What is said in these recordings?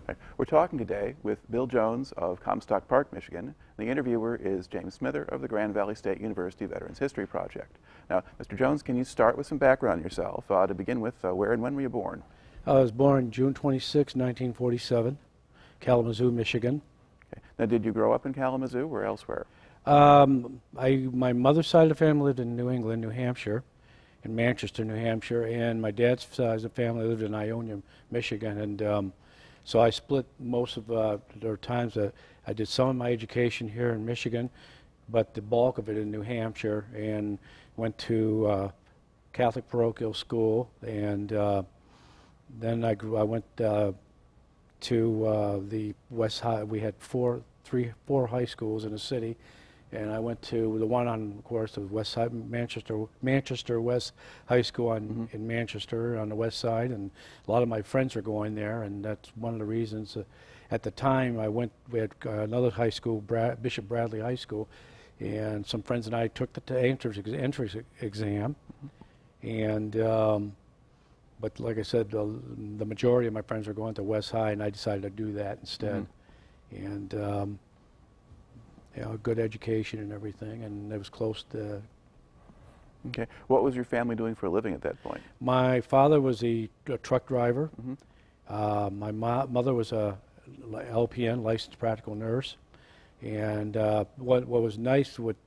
Right. We're talking today with Bill Jones of Comstock Park, Michigan. The interviewer is James Smither of the Grand Valley State University Veterans History Project. Now, Mr. Jones, can you start with some background on yourself? To begin with, where and when were you born? I was born June 26, 1947, Kalamazoo, Michigan. Okay. Now, did you grow up in Kalamazoo or elsewhere? My mother's side of the family lived in New England, New Hampshire, in Manchester, New Hampshire, and my dad's side of the family lived in Ionia, Michigan. And so I split most of their times. I did some of my education here in Michigan, but the bulk of it in New Hampshire, and went to Catholic parochial school, and then I went to the West High. We had four high schools in the city, and I went to the one on, of course, the West Side, Manchester West High School in Manchester on the west side, and a lot of my friends are going there, and that's one of the reasons. At the time, we had another high school, Bishop Bradley High School, and some friends and I took the entrance exam, and but like I said, the majority of my friends were going to West High, and I decided to do that instead. And you know, good education and everything, and it was close to. Okay. What was your family doing for a living at that point? My father was a truck driver. My mother was a LPN, licensed practical nurse. And what was nice with,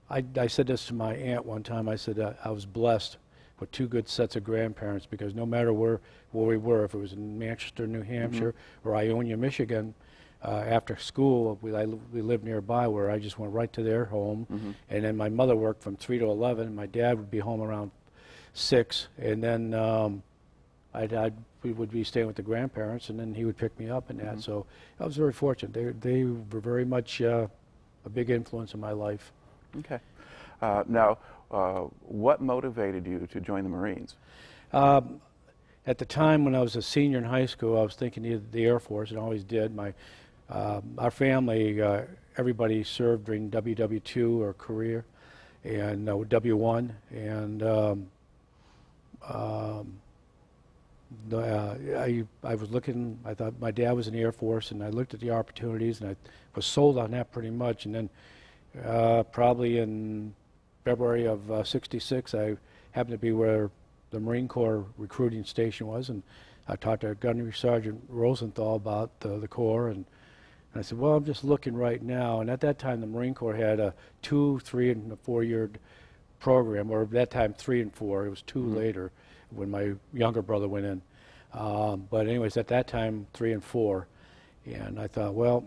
I said this to my aunt one time, I said I was blessed with two good sets of grandparents, because no matter where we were, if it was in Manchester, New Hampshire, or Ionia, Michigan, after school, we lived nearby, where I just went right to their home. And then my mother worked from 3 to 11, and my dad would be home around 6, and then we would be staying with the grandparents, and then he would pick me up and that. So I was very fortunate. They were very much a big influence in my life. Okay. Now, what motivated you to join the Marines? At the time when I was a senior in high school, I was thinking of the Air Force, and always did. Our family, everybody served during WW2 or career, and W1, and I was looking. I thought my dad was in the Air Force, and I looked at the opportunities, and I was sold on that pretty much. And then probably in February of '66, I happened to be where the Marine Corps recruiting station was, and I talked to Gunnery Sergeant Rosenthal about the Corps, and I said, well, I'm just looking right now. And at that time, the Marine Corps had a 2, 3, and a 4-year program, or at that time 3 and 4. It was 2 later when my younger brother went in. But anyways, at that time, 3 and 4. And I thought, well,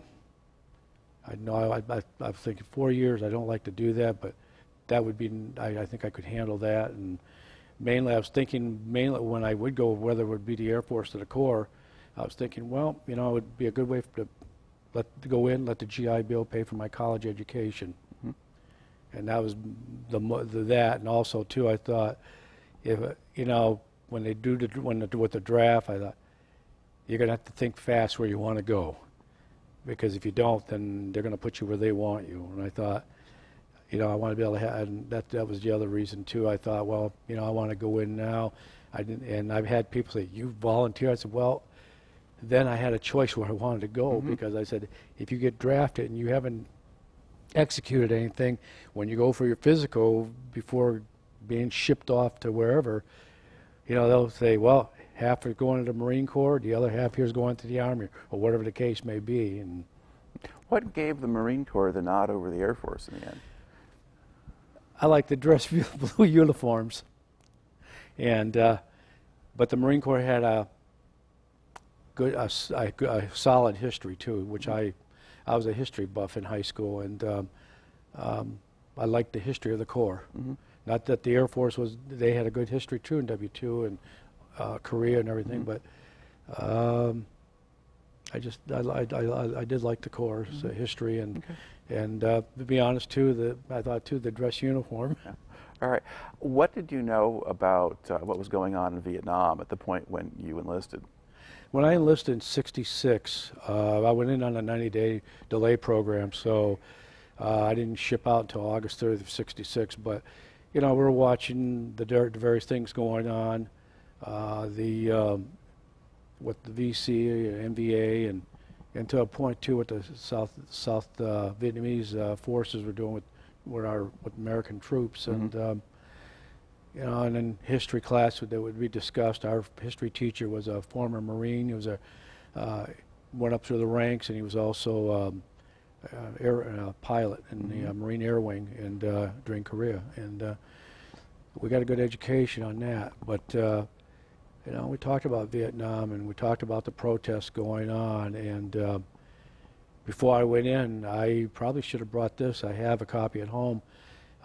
I was thinking 4 years, I don't like to do that, but that would be, I think I could handle that. And mainly, I was thinking, when I would go, whether it would be the Air Force or the Corps, I was thinking, well, you know, it would be a good way to go in, let the GI Bill pay for my college education. And that was that. And also, too, I thought, if you know, when they do with the draft, I thought, you're going to have to think fast where you want to go, because if you don't, then they're going to put you where they want you. And I thought, you know, I want to be able to have, and that was the other reason too. I thought, well, you know, I want to go in now. I didn't, and I've had people say, you volunteer? I said, well, then I had a choice where I wanted to go, because I said, if you get drafted and you haven't executed anything, when you go for your physical before being shipped off to wherever, you know, they'll say, well, half are going to the Marine Corps, the other half here is going to the Army, or whatever the case may be. And what gave the Marine Corps the nod over the Air Force in the end? I like to dress blue uniforms, and but the Marine Corps had a solid history too, which I was a history buff in high school, and I liked the history of the Corps. Not that the Air Force they had a good history too in W2 and Korea and everything, but I did like the Corps' history, and and to be honest too, I thought too the dress uniform. Yeah. All right. What did you know about what was going on in Vietnam at the point when you enlisted? When I enlisted in '66, I went in on a 90-day delay program, so I didn't ship out until August 30th of '66. But you know, we were watching the various things going on. what the VC, NVA, and to a point too what the South Vietnamese forces were doing with American troops. Mm-hmm. And you know, and in history class that would be discussed, our history teacher was a former Marine. He was went up through the ranks, and he was also a pilot in the Marine Air Wing and during Korea. And we got a good education on that. But you know, we talked about Vietnam, and we talked about the protests going on. And before I went in, I probably should have brought this. I have a copy at home.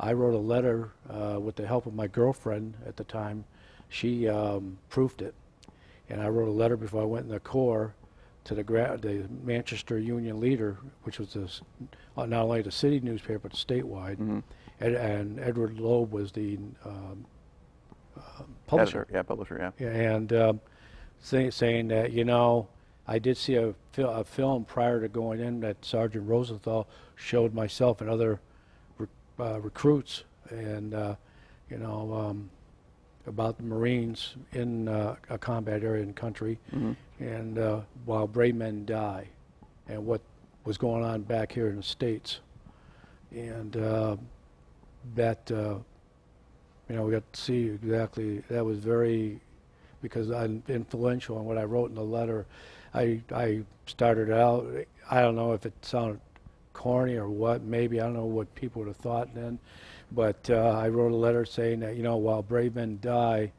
I wrote a letter with the help of my girlfriend at the time. She proofed it. And I wrote a letter before I went in the Corps to the Manchester Union Leader, which was not only the city newspaper, but statewide. Mm-hmm. And Edward Loeb was the publisher. Editor, yeah, publisher, yeah. And saying that, you know, I did see a film prior to going in that Sergeant Rosenthal showed myself and other recruits, and you know, about the Marines in a combat area in the country, and while brave men die, and what was going on back here in the States, and that you know, we got to see exactly. That was very, because I'm influential in what I wrote in the letter. I started out, I don't know if it sounded corny or what, maybe, I don't know what people would have thought then, but I wrote a letter saying that, you know, while brave men die,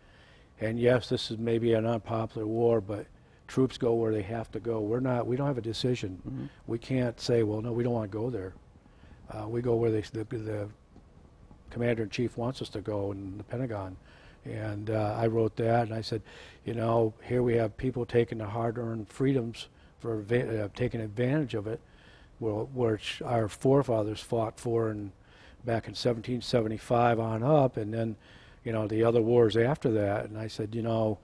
and yes, this is maybe an unpopular war, but troops go where they have to go. We don't have a decision. We can't say, well, no, we don't want to go there. We go where the commander-in-chief wants us to go in the Pentagon. And I wrote that, and I said, you know, here we have people taking the hard-earned freedoms for taking advantage of it, which our forefathers fought for back in 1775 on up, and then, you know, the other wars after that. And I said, you know,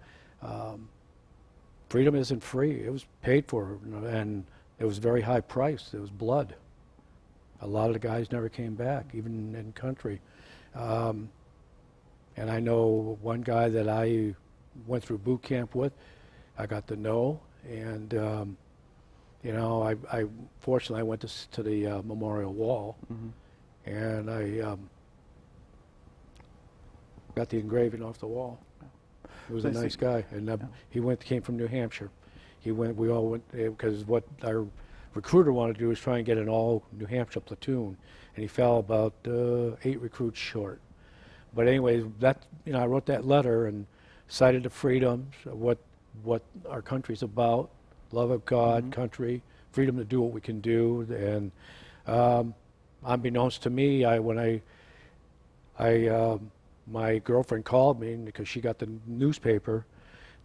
freedom isn't free. It was paid for, and it was very high priced. It was blood. A lot of the guys never came back, even in country. And I know one guy that I went through boot camp with, I got to know, and you know, I fortunately I went to the memorial wall, and I got the engraving off the wall. He was a nice guy, and he came from New Hampshire. We all went, because what our recruiter wanted to do was try and get an all New Hampshire platoon, and he fell about 8 recruits short. But anyways, you know, I wrote that letter and cited the freedoms, what our country's about, love of God, country, freedom to do what we can do. And unbeknownst to me, my girlfriend called me because she got the newspaper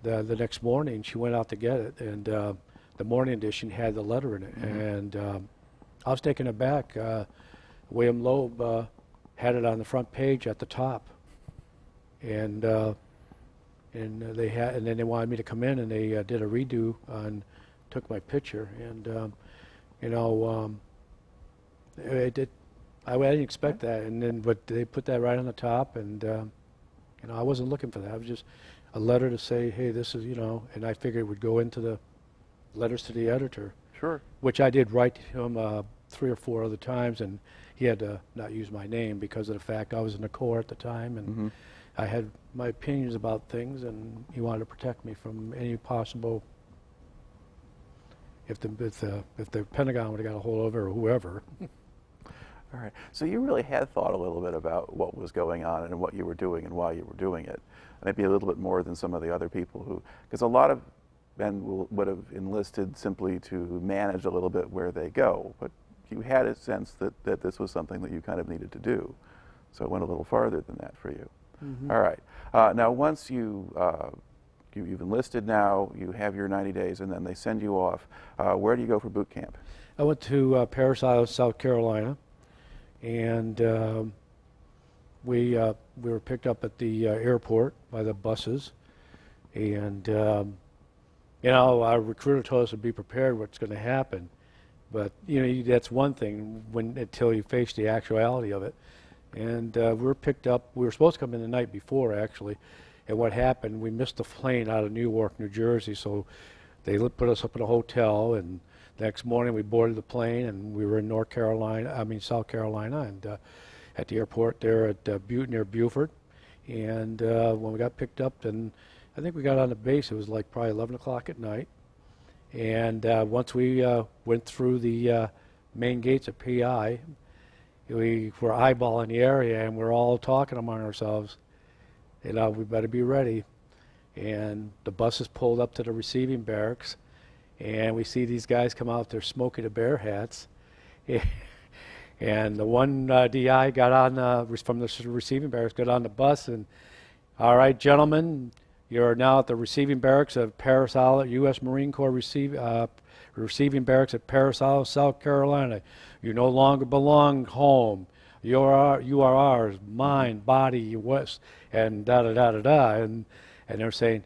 the next morning. She went out to get it, and the morning edition had the letter in it. And I was taken aback. William Loeb had it on the front page at the top, and then they wanted me to come in, and they did a redo and took my picture, and you know, I didn't expect that, but they put that right on the top, and you know, I wasn't looking for that. It was just a letter to say, hey, this is, you know, and I figured it would go into the letters to the editor. Sure. Which I did write to him 3 or 4 other times, and he had to not use my name because of the fact I was in the Corps at the time, and I had my opinions about things, and he wanted to protect me from any possible, if the Pentagon would have got a hold of it, or whoever. All right. So you really had thought a little bit about what was going on and what you were doing and why you were doing it. Maybe a little bit more than some of the other people who, because a lot of men would have enlisted simply to manage a little bit where they go, but you had a sense that this was something that you kind of needed to do. So it went a little farther than that for you. All right. Now, once you've enlisted now, you have your 90 days, and then they send you off. Where do you go for boot camp? I went to Parris Island, South Carolina, and we were picked up at the airport by the buses, and you know, our recruiter told us to be prepared what's going to happen, but you know, that's one thing until you face the actuality of it. And we were picked up. We were supposed to come in the night before, actually, And what happened, we missed the plane out of Newark, New Jersey, so they put us up in a hotel, and the next morning we boarded the plane, and we were in South Carolina, and at the airport there at near Beaufort. And when we got picked up, then I think we got on the base, it was like probably 11 o'clock at night. And once we went through the main gates of PI, we were eyeballing the area, and we're all talking among ourselves, we better be ready. And the buses pulled up to the receiving barracks, and we see these guys come out there smoking the bear hats. And the one DI got on from the receiving barracks, got on the bus, and, all right, gentlemen, you're now at the receiving barracks of Parris Island, U.S. Marine Corps receiving barracks at Parris Island, South Carolina. You no longer belong home. You are ours, mind, body, West, and da-da-da-da-da. And they're saying,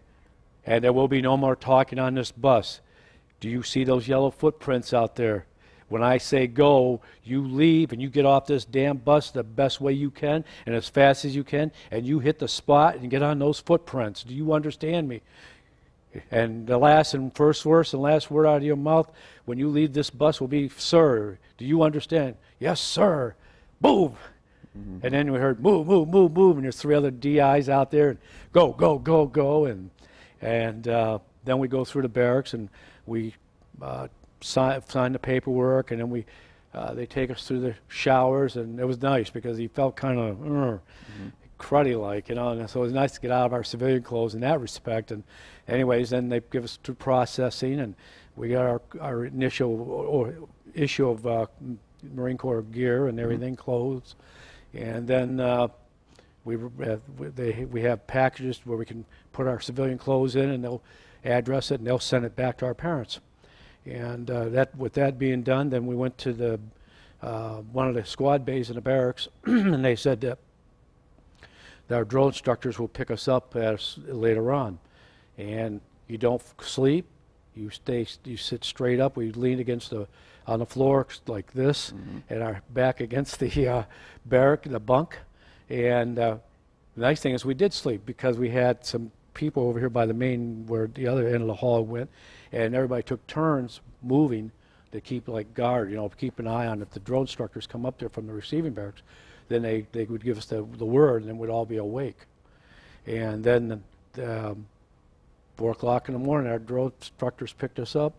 and there will be no more talking on this bus. Do you see those yellow footprints out there? When I say go, you leave and you get off this damn bus the best way you can and as fast as you can, and you hit the spot and get on those footprints. Do you understand me? And the last and first verse and last word out of your mouth when you leave this bus will be, sir. Do you understand? Yes, sir. Move. Mm-hmm. And then we heard, move, move, move, move. And there's 3 other DIs out there. And go, go, go, go. And then we go through the barracks, and we sign the paperwork, and then they take us through the showers, and it was nice because he felt kind of cruddy-like, and so it was nice to get out of our civilian clothes in that respect. And anyways, then they give us to processing, and we got our initial issue of Marine Corps gear and everything, clothes, and then we have packages where we can put our civilian clothes in, and they'll address it, and they'll send it back to our parents. And with that being done, then we went to the one of the squad bays in the barracks, and they said that our drill instructors will pick us up later on. And you don't sleep, you sit straight up. We lean on the floor like this, and our back against the the bunk. And the nice thing is we did sleep because we had some people over here by the main where the other end of the hall went, and everybody took turns moving to keep like guard, keep an eye on if the drill instructors come up there from the receiving barracks, then they would give us the word, and then we'd all be awake. And then 4 o'clock in the morning, our drill instructors picked us up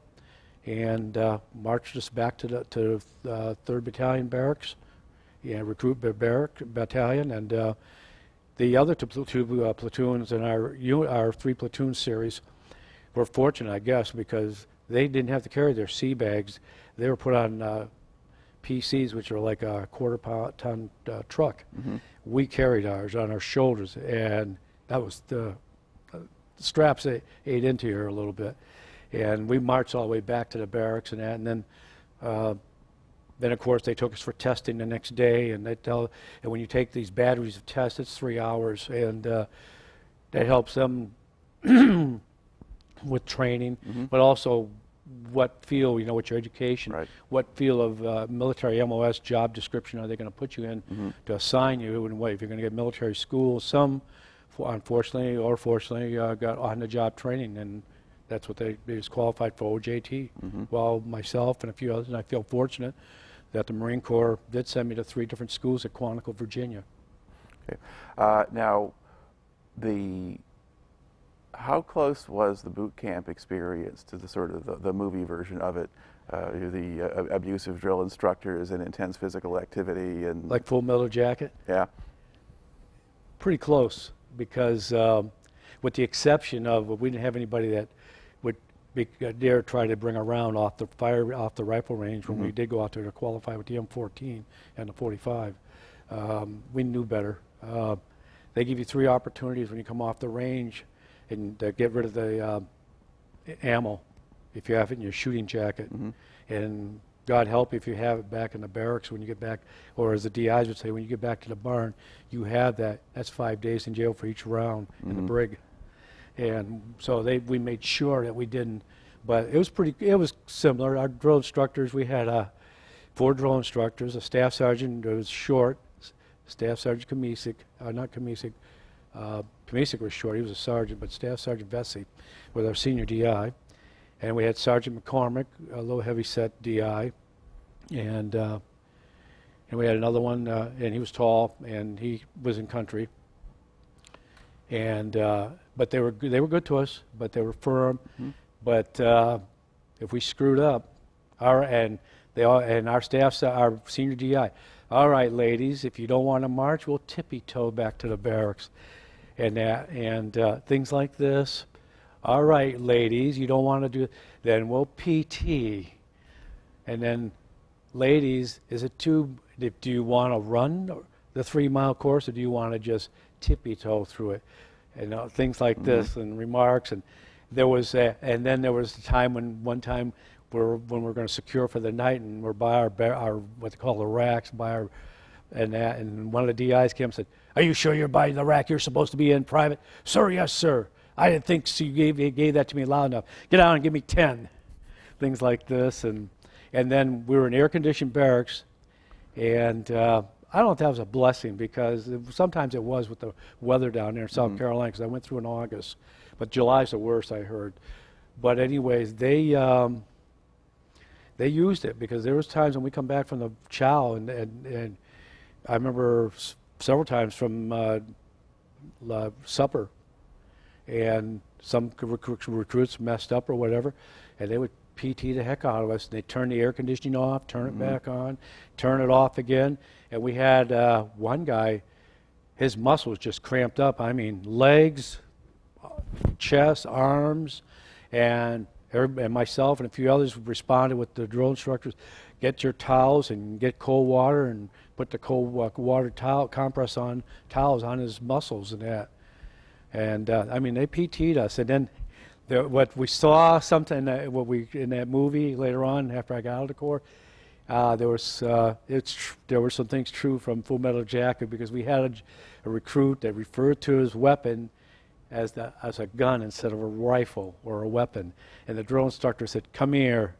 and marched us back to the 3rd Battalion barracks, recruit battalion, and the other two platoons in our 3 platoon series were fortunate, I guess, because they didn't have to carry their sea bags. They were put on PCs, which are like a quarter-ton truck. We carried ours on our shoulders, and that was the straps ate into here a little bit. And we marched all the way back to the barracks and that, and then of course they took us for testing the next day, and and when you take these batteries of tests, it's 3 hours, and that helps them with training, but also what field, with your education, what field of military MOS job description are they going to put you in to assign you, and what if you're going to get military school. Some, unfortunately or fortunately, got on-the-job training, and that's what they was qualified for OJT. Well, myself and a few others, and I feel fortunate that the Marine Corps did send me to 3 different schools at Quantico, Virginia. Okay. Now, how close was the boot camp experience to the sort of the movie version of it? The abusive drill instructors and intense physical activity, and like Full Metal Jacket? Yeah. Pretty close, because with the exception of we didn't have anybody that would dare try to bring a round off the rifle range when we did go out there to qualify with the M14 and the 45. We knew better. They give you 3 opportunities when you come off the range, and get rid of the ammo if you have it in your shooting jacket. And God help if you have it back in the barracks when you get back, or as the DIs would say, when you get back to the barn, you have that. That's 5 days in jail for each round in the brig. And so we made sure that we didn't, but it was similar. Our drill instructors, we had 4 drill instructors, a staff sergeant who was short, Staff Sergeant Kamisic, not Kamisic, Kamesic was short. He was a sergeant, but Staff Sergeant Vesey was our senior DI. And we had Sergeant McCormick, a low heavy-set DI. And we had another one, and he was tall, and he was in country. And but they were good to us, but they were firm. Mm-hmm. But if we screwed up, our staff, our senior DI, all right, ladies, if you don't want to march, we'll tippy-toe back to the barracks, and things like this. All right, ladies, you don't want to do it, then we'll PT, and then, ladies, do you want to run the 3-mile course, or do you want to just tippy-toe through it? And things like this, and remarks, and there was and then there was a time when one time when we're going to secure for the night, and we're by our what they call the racks, and one of the DIs came and said, "Are you sure you're by the rack you're supposed to be in private?" "Sir, yes, sir. I didn't think so. You gave that to me loud enough. Get out and give me 10. Things like this, and then we were in air-conditioned barracks, and I don't know if that was a blessing, because sometimes it was with the weather down there in South Carolina, because I went through in August, but July's the worst, I heard. But anyways, they used it, because there was times when we come back from the chow, and I remember several times from supper, and some recruits messed up or whatever, and they would PT the heck out of us. They'd turn the air conditioning off, turn it back on, turn it off again. And we had one guy, his muscles just cramped up. I mean, legs, chest, arms, and myself and a few others responded with the drill instructors, get your towels and get cold water and put the cold water compress on towels on his muscles and that. And I mean, they PT'd us. And then what we saw something in that movie later on after I got out of the Corps, there were some things true from Full Metal Jacket, because we had a recruit that referred to his weapon as a gun instead of a rifle or a weapon. And the drill instructor said, "Come here,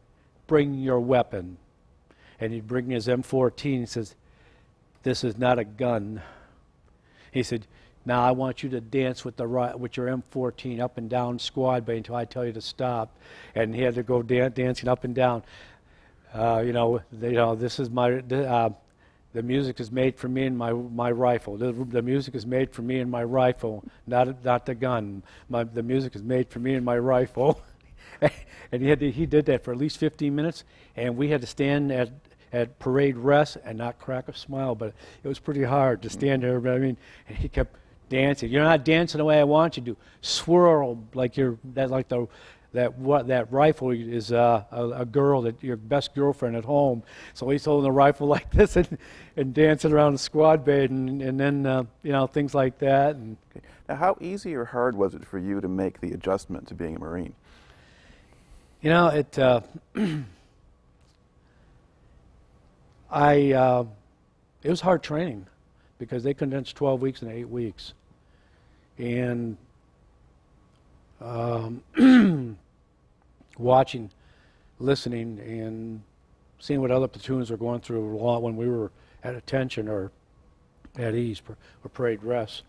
bring your weapon." And he'd bring his M14. He says, "This is not a gun." He said, "Now I want you to dance with your M14 up and down squad bay until I tell you to stop." And he had to go dancing up and down. This is the music is made for me and my rifle. The music is made for me and my rifle, not the gun. The music is made for me and my rifle. And he did that for at least 15 minutes, and we had to stand at parade rest and not crack a smile. But it was pretty hard to stand there. But I mean, and he kept dancing. "You're not dancing the way I want you to. Swirl like that rifle is a girl, that your best girlfriend at home." So he's holding the rifle like this and dancing around the squad bay, and then things like that. And now, how easy or hard was it for you to make the adjustment to being a Marine? It was hard training, because they condensed 12 weeks into 8 weeks. And watching, listening, and seeing what other platoons were going through a lot when we were at attention or at ease or parade rest.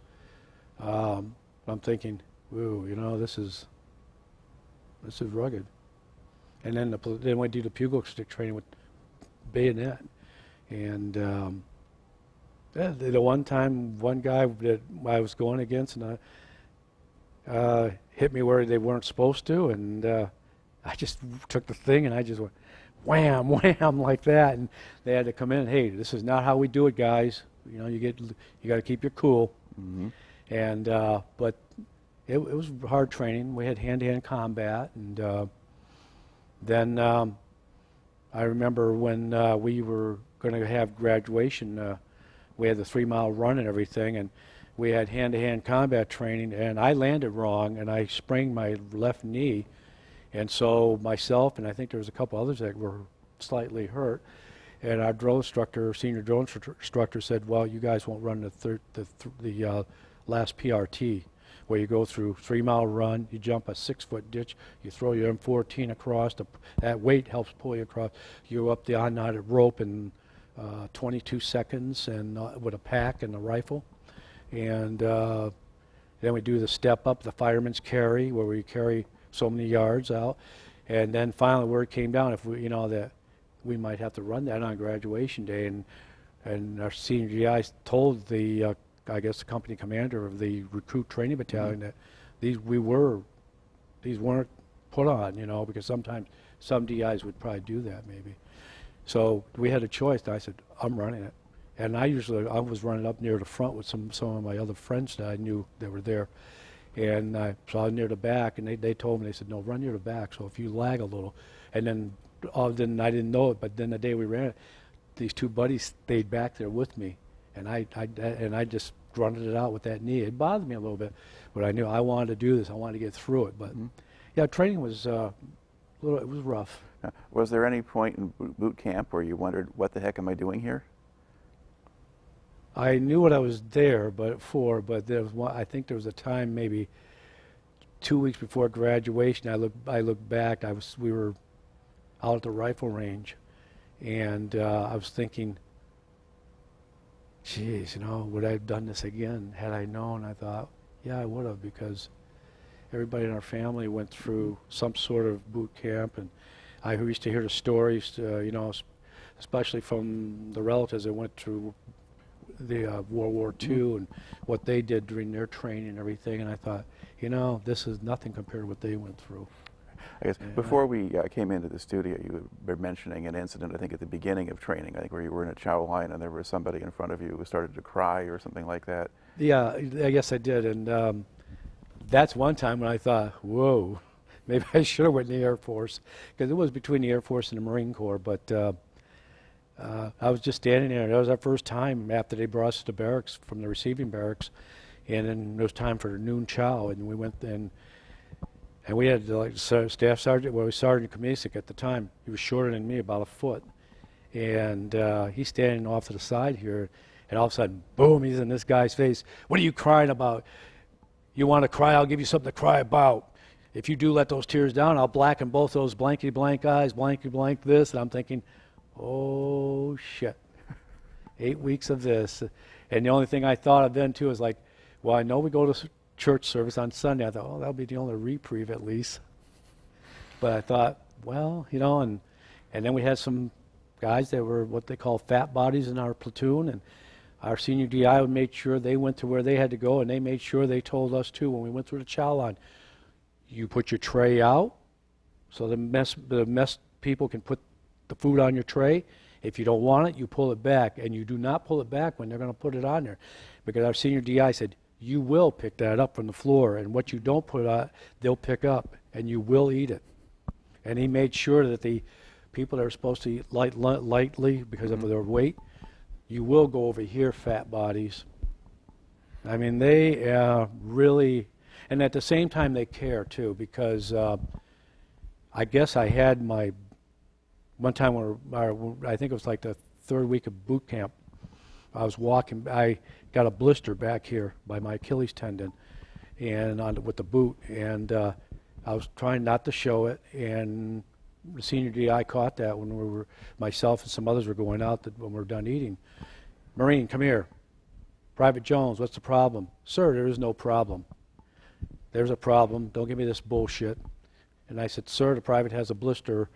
I'm thinking, "Ooh, this is rugged." And then we do the pugil stick training with bayonet. And the one time, one guy that I was going against hit me where they weren't supposed to, and I just took the thing and I just went wham, wham like that, and they had to come in. "Hey, this is not how we do it, guys. You got to keep your cool." And but it was hard training. We had hand-to-hand combat, and then I remember when we were going to have graduation, we had the 3-mile run and everything, and we had hand-to-hand combat training, and I landed wrong, and I sprained my left knee, and so myself and I think there was a couple others that were slightly hurt, and our drill instructor, senior drill instructor, said, "Well, you guys won't run the last PRT, where you go through 3-mile run, you jump a 6-foot ditch, you throw your M14 across, that weight helps pull you across, you're up the unknotted rope in 22 seconds and with a pack and a rifle." And Then we do the step up, the fireman's carry, where we carry so many yards out. And then finally word came down if we, that we might have to run that on graduation day. And our senior GIs told the, I guess, the company commander of the recruit training battalion that these weren't put on, because sometimes some DIs would probably do that maybe. So we had a choice, and I said, I'm running it. And I was running up near the front with some of my other friends that I knew that were there. And so I was near the back, and they told me, they said, no, run near the back, so if you lag a little. And then I didn't know it, but then the day we ran it, these two buddies stayed back there with me, and I just grunted it out with that knee. It bothered me a little bit, but I knew I wanted to do this. I wanted to get through it. But yeah, training was it was rough. Was there any point in boot camp where you wondered, what the heck am I doing here? I knew what I was there, but there was I think there was a time maybe 2 weeks before graduation. I looked back. We were out at the rifle range, and I was thinking, geez, would I have done this again had I known? I thought, yeah, I would have, because everybody in our family went through some sort of boot camp, and I used to hear the stories, especially from the relatives that went through the World War II and what they did during their training and everything, and I thought, this is nothing compared to what they went through. I guess before we came into the studio, you were mentioning an incident, I think at the beginning of training, I think where you were in a chow line and there was somebody in front of you who started to cry or something like that. Yeah, I guess I did, and that's one time when I thought, whoa, maybe I should have went in the Air Force, because it was between the Air Force and the Marine Corps, but I was just standing there. That was our first time after they brought us to barracks from the receiving barracks, and then it was time for noon chow, and we went in, and we had staff sergeant, Sergeant Kamisic at the time. He was shorter than me, about a foot, and he's standing off to the side here, and all of a sudden, boom, he's in this guy's face. What are you crying about? You want to cry? I'll give you something to cry about. If you do let those tears down, I'll blacken both those blankety blank eyes, blankety blank this, and I'm thinking, oh, shit. 8 weeks of this. And the only thing I thought of then, too, is like, well, I know we go to church service on Sunday. I thought, oh, that'll be the only reprieve at least. But I thought, well, and then we had some guys that were what they call fat bodies in our platoon, and our senior DI made sure they went to where they had to go, and they made sure they told us, too, when we went through the chow line, you put your tray out so the mess people can put the food on your tray. If you don't want it, you pull it back, and you do not pull it back when they're going to put it on there, because our senior DI said, you will pick that up from the floor, and what you don't put on, they'll pick up, and you will eat it. And he made sure that the people that are supposed to eat lightly because of their weight, you will go over here, fat bodies. I mean, they really, and at the same time they care too, because I guess I had one time when I think it was like the third week of boot camp, I was walking, I got a blister back here by my Achilles tendon and with the boot, and I was trying not to show it, and the senior DI caught that when myself and some others were going out when we were done eating. Marine, come here. Private Jones, what's the problem? Sir, there is no problem. There's a problem. Don't give me this bullshit. And I said, sir, the private has a blister.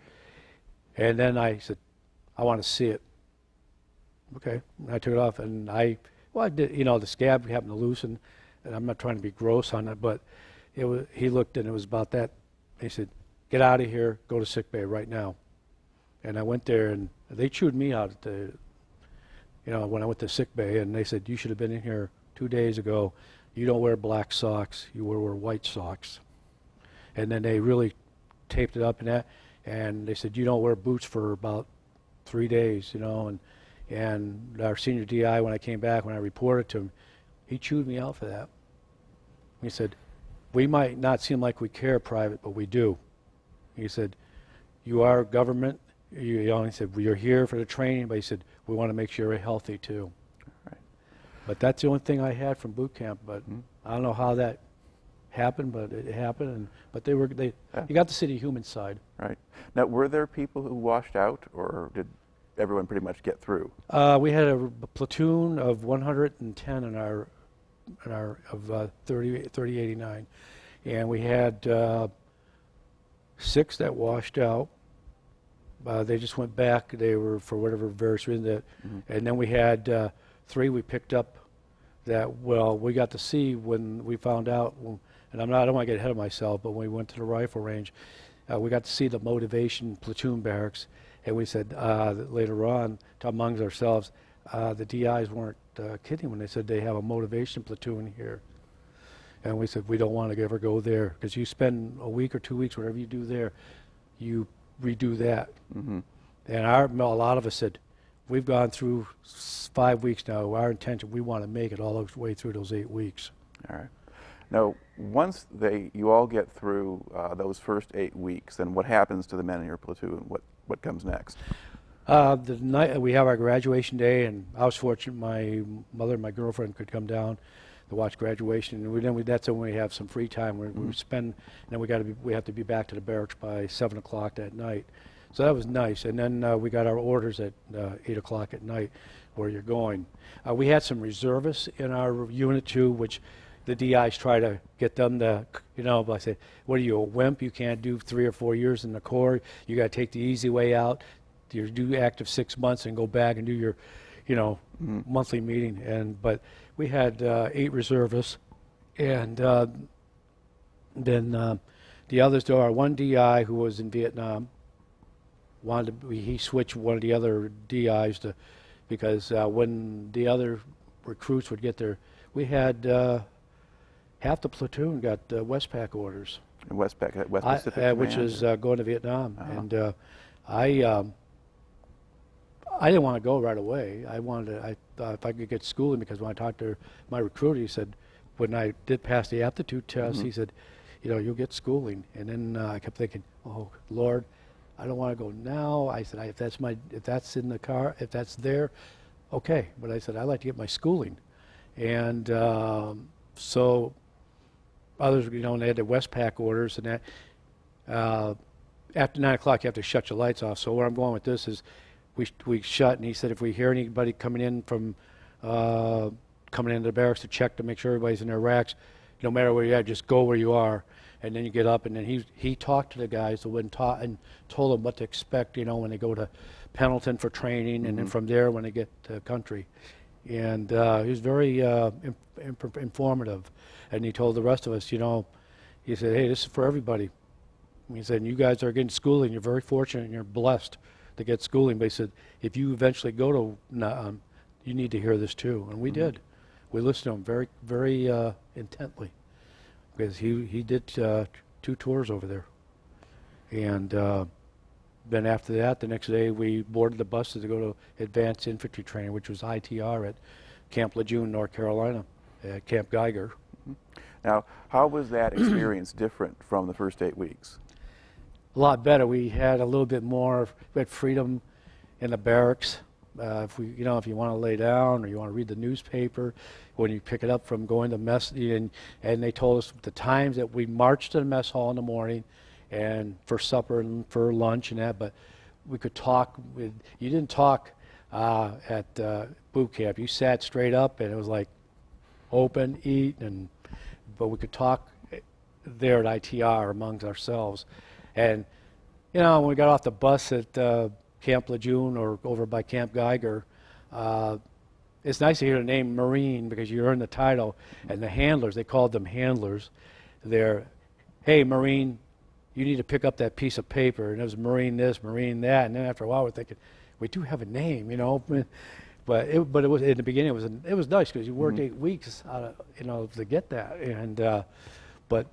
And then I said, I want to see it. Okay. And I took it off, and I did, the scab happened to loosen, and I'm not trying to be gross on it, but he looked, and it was about that. He said, get out of here, go to sick bay right now. And I went there, and they chewed me out when I went to sick bay, and they said, you should have been in here 2 days ago. You don't wear black socks, you wear white socks. And then they really taped it up in that, and they said, you don't wear boots for about 3 days, and our senior DI, when I came back, when I reported to him, he chewed me out for that. He said, we might not seem like we care, Private, but we do. He said, you are government. He said, well, you're here for the training, but he said, we want to make sure you're healthy too. Right. But that's the only thing I had from boot camp, but I don't know how that happened, but it happened. But you got to see the human side. Right. Now, were there people who washed out, or did everyone pretty much get through? We had a platoon of 110 in our 3089, and we had 6 that washed out. They just went back. They were, for whatever various reason, that, and then we had 3 we picked up that, well, we got to see when we found out, and I don't want to get ahead of myself, but when we went to the rifle range, we got to see the motivation platoon barracks, and we said later on amongst ourselves, the DIs weren't kidding when they said they have a motivation platoon here. And we said, we don't want to ever go there, because you spend a week or 2 weeks, whatever you do there, you redo that. And a lot of us said, we've gone through 5 weeks now. Our intention, we want to make it all the way through those 8 weeks. All right. Now, once you all get through those first 8 weeks, then what happens to the men in your platoon? What comes next? The night we have our graduation day, and I was fortunate my mother and my girlfriend could come down to watch graduation, and that's when we have some free time. We spend, and then we have to be back to the barracks by 7 o'clock that night. So that was nice. And then we got our orders at 8 o'clock at night where you're going. We had some reservists in our unit too, which the DIs try to get them to, I say, what are you, a wimp? You can't do 3 or 4 years in the Corps. You got to take the easy way out. You do active 6 months and go back and do your, monthly meeting. But we had 8 reservists, and then the others, there are one DI who was in Vietnam. He switched one of the other DIs to, because when the other recruits would get there, we had half the platoon got Westpac orders. West Pacific which is going to Vietnam. And I didn't want to go right away. I thought if I could get schooling, because when I talked to my recruiter, he said, when I did pass the aptitude test, he said, you'll get schooling. And then I kept thinking, oh, Lord, I don't want to go now. I said, if that's in the car, if that's there, okay. But I said, I'd like to get my schooling. And so others, they had the Westpac orders and that. After 9 o'clock, you have to shut your lights off. So where I'm going with this is we shut, and he said if we hear anybody coming in from coming into the barracks to check to make sure everybody's in their racks, no matter where you're at, just go where you are. And then you get up, and then he talked to the guys that went and told them what to expect, when they go to Pendleton for training, and then from there when they get to country. And he was very informative. And he told the rest of us, he said, hey, this is for everybody. He said, you guys are getting schooling. You're very fortunate and you're blessed to get schooling. But he said, if you eventually go to you need to hear this too. And we did. We listened to him very, very intently, because he did 2 tours over there. And then after that, the next day, we boarded the buses to go to advanced infantry training, which was ITR at Camp Lejeune, North Carolina, at Camp Geiger. Now, how was that experience different from the first 8 weeks? A lot better. We had a little bit more, we had freedom in the barracks. If you want to lay down or you want to read the newspaper, when you pick it up from going to mess, and they told us the times that we marched to the mess hall in the morning, and for supper and for lunch and that. But we could talk. You didn't talk at boot camp. You sat straight up, and it was like open, eat, but we could talk there at ITR amongst ourselves. And when we got off the bus at Camp Lejeune or over by Camp Geiger, it's nice to hear the name Marine, because you earn the title. And the handlers, they called them handlers. They're, hey, Marine, you need to pick up that piece of paper. And it was Marine this, Marine that. And then after a while, we're thinking, we do have a name, But it was in the beginning. It was nice, because you worked 8 weeks, to get that. And but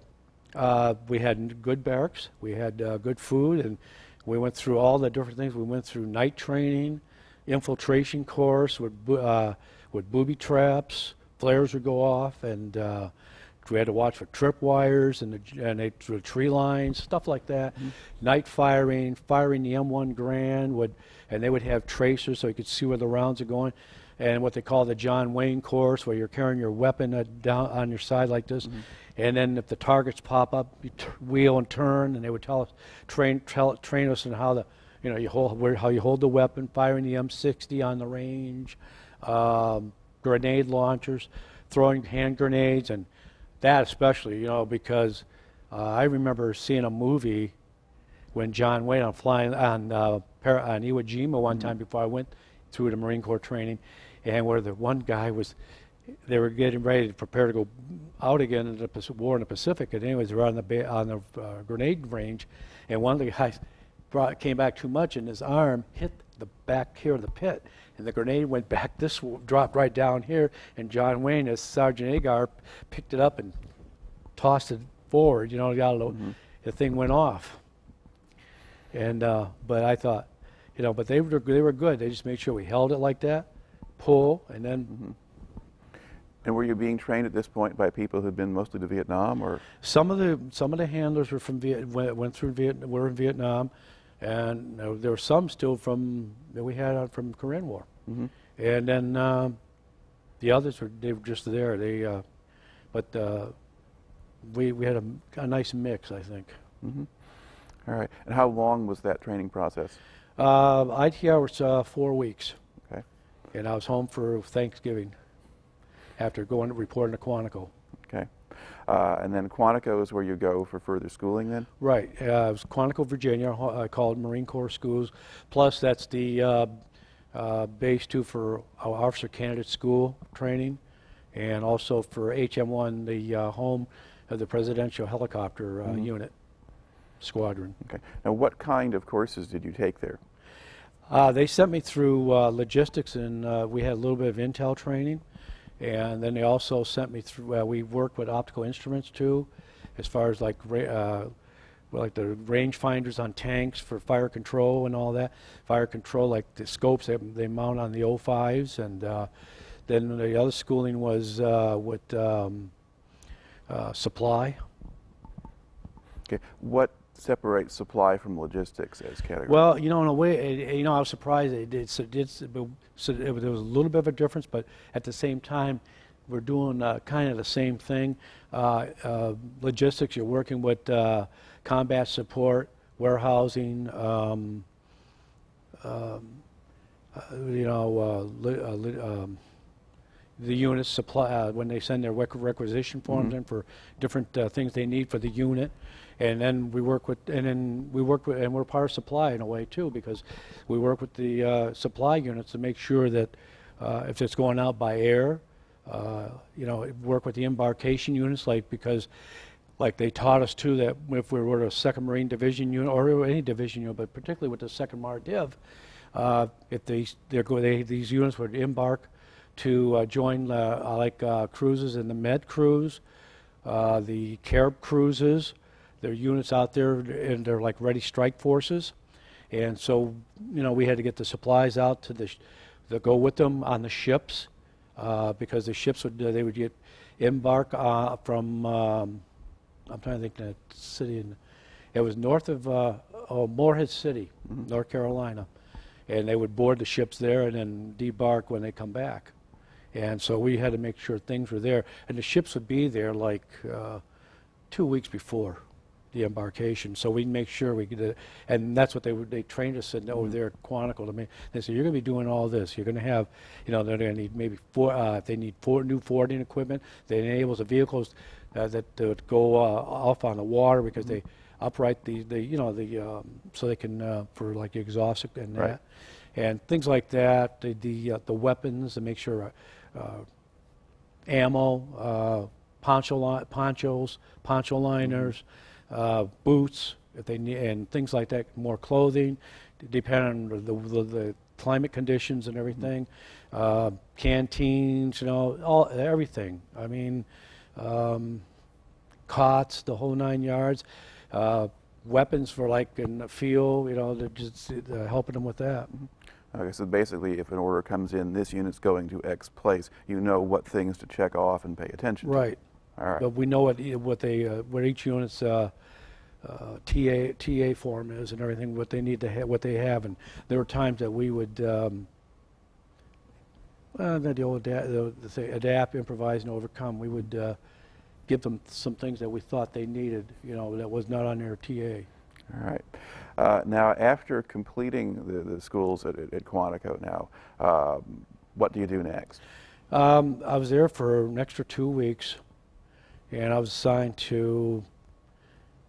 we had good barracks. We had good food, and we went through all the different things. We went through night training, infiltration course with booby traps. Flares would go off, and we had to watch for tripwires and tree lines, stuff like that. Night firing the M1 Grand and they would have tracers so you could see where the rounds are going. And what they call the John Wayne course, where you're carrying your weapon down on your side like this. And then if the targets pop up, you wheel and turn, and they would train us on how how you hold the weapon, firing the M60 on the range, grenade launchers, throwing hand grenades, and that especially, you know, because I remember seeing a movie when John Wayne, on flying on Iwo Jima one time before I went through the Marine Corps training, and where the one guy was, they were getting ready to prepare to go out again in the war in the Pacific, and anyways, they were on the grenade range, and one of the guys came back too much, and his arm hit the back here of the pit, and the grenade went back dropped right down here, and John Wayne, as Sergeant Agar, picked it up and tossed it forward, you know, the thing went off. And but I thought, you know, but they were good. They just made sure we held it like that, pull, and then. And were you being trained at this point by people who'd been mostly to Vietnam, or? Some of the handlers were from went through were in Vietnam, and there were some still from that we had out from Korean War, and then the others they were just there. They, but we had a nice mix, I think. All right. And how long was that training process? ITR was 4 weeks. Okay. And I was home for Thanksgiving after going to reporting to Quantico. Okay. And then Quantico is where you go for further schooling then? Right. It was Quantico, Virginia. I called Marine Corps Schools. Plus, that's the base too for our Officer Candidate School training, and also for HM1, the home of the Presidential Helicopter Unit Squadron. Okay. Now, what kind of courses did you take there? They sent me through logistics, and we had a little bit of intel training. And then they also sent me through, we worked with optical instruments too, as far as like the range finders on tanks for fire control and all that. Fire control, like the scopes they mount on the O5s. And then the other schooling was with supply. Okay. What separates supply from logistics as categories? Well, you know, in a way, you know, I was surprised. There was a little bit of a difference, but at the same time, we're doing kind of the same thing. Logistics, you're working with combat support, warehousing, you know, the units supply when they send their requisition forms in for different things they need for the unit. And then we work with, and we're part of supply in a way too, because we work with the supply units to make sure that if it's going out by air, you know, work with the embarkation units, because they taught us too that if we were a 2nd Marine Division unit or any division unit, but particularly with the 2nd MARDIV, if these units would embark to join cruises in the Med Cruise, the Carib cruises. There are units out there, and they're like ready strike forces, and so you know we had to get the supplies out to go with them on the ships, because the ships would get embark from I'm trying to think the city, it was north of Morehead City, North Carolina, and they would board the ships there and then debark when they come back, and so we had to make sure things were there, and the ships would be there like 2 weeks before the embarkation, so we make sure we get it, and that's what they trained us in over there at Quantico. To me, they said you're going to be doing all this. You're going to have, you know, they're going to need maybe if they need 4 new forwarding equipment, that enables the vehicles that would go off on the water, because they upright the you know the so they can for like exhaust and that, and things like that. The weapons to make sure ammo, ponchos, poncho liners. Boots, if they need, and things like that, more clothing, depending on the climate conditions and everything. Canteens, you know, everything. I mean, cots, the whole 9 yards. Weapons for like in the field, you know, they're just helping them with that. Okay, so basically, if an order comes in, this unit's going to X place, you know what things to check off and pay attention to. Right. All right. But we know what each unit's TA form is and everything, what they need to have, what they have, and there were times that we would the old adapt, improvise, and overcome. We would give them some things that we thought they needed, you know, that was not on their TA. All right. Now, after completing the schools at Quantico, now, what do you do next? I was there for an extra 2 weeks, and I was assigned to,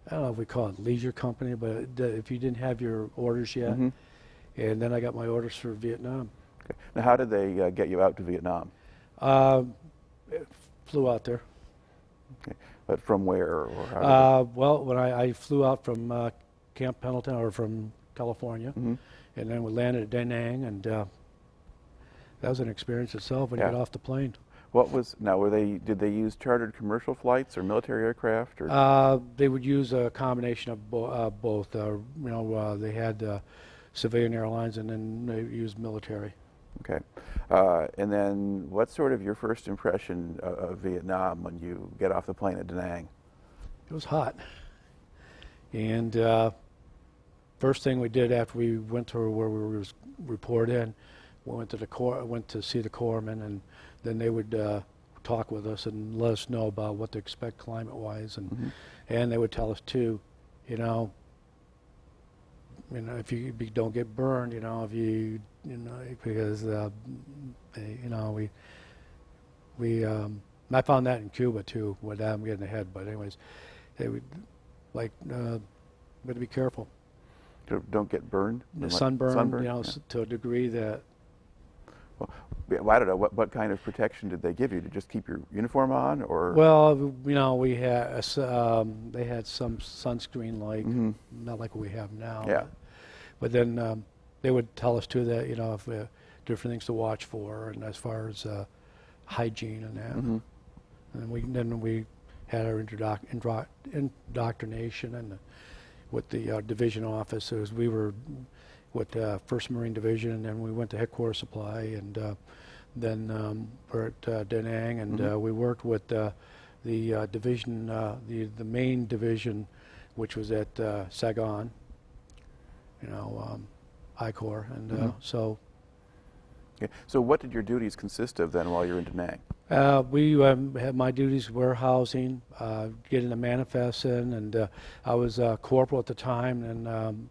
I don't know if we call it leisure company, but if you didn't have your orders yet, Mm-hmm. and then I got my orders for Vietnam. Okay. Now, how did they get you out to Vietnam? Flew out there. Okay. But from where or how? Well, when I flew out from Camp Pendleton, or from California, Mm-hmm. and then we landed at Da Nang, and that was an experience itself when you got off the plane. What was, now did they use chartered commercial flights or military aircraft? Or? They would use a combination of both. They had civilian airlines, and then they used military. Okay. And then what's sort of your first impression of Vietnam when you get off the plane at Da Nang? It was hot. And first thing we did after we went to where we were reported in, we went to see the corpsmen, and then they would talk with us and let us know about what to expect climate-wise, and Mm-hmm. and they would tell us too, if you don't get burned, because I found that in Cuba too. I'm getting ahead, but anyways, they would we had to be careful. Don't get burned? Sunburn, Yeah. to a degree that. Well, I don't know, what kind of protection did they give you? To just keep your uniform on, or? Well, we had they had some sunscreen, like Mm-hmm. not like what we have now. Yeah. But then they would tell us too that if different things to watch for, and as far as hygiene and that. Mm-hmm. And then we had our indoctrination and with the division officers. We were with 1st Marine Division, and then we went to Headquarters Supply, and then we're at Da Nang, and Mm-hmm. we worked with the division, the main division, which was at Saigon, I Corps, and Mm-hmm. so. Okay. So what did your duties consist of then while you were in Da Nang? We had my duties warehousing, getting the manifests in, and I was corporal at the time, and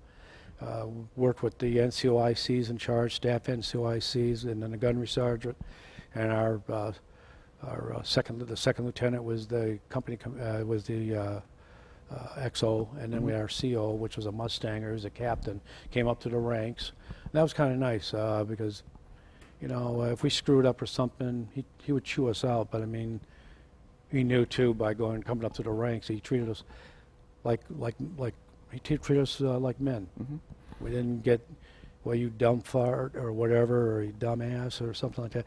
worked with the NCOICs in charge, staff NCOICs, and then the gunnery sergeant, and the second lieutenant was the company was the XO, and then we had our CO, which was a Mustanger, who was a captain, came up to the ranks. And that was kind of nice because, if we screwed up or something, he would chew us out. But I mean, he knew too by coming up to the ranks. He treated us like men. Mm-hmm. We didn't get, well, you dumb fart or whatever, or you dumbass or something like that.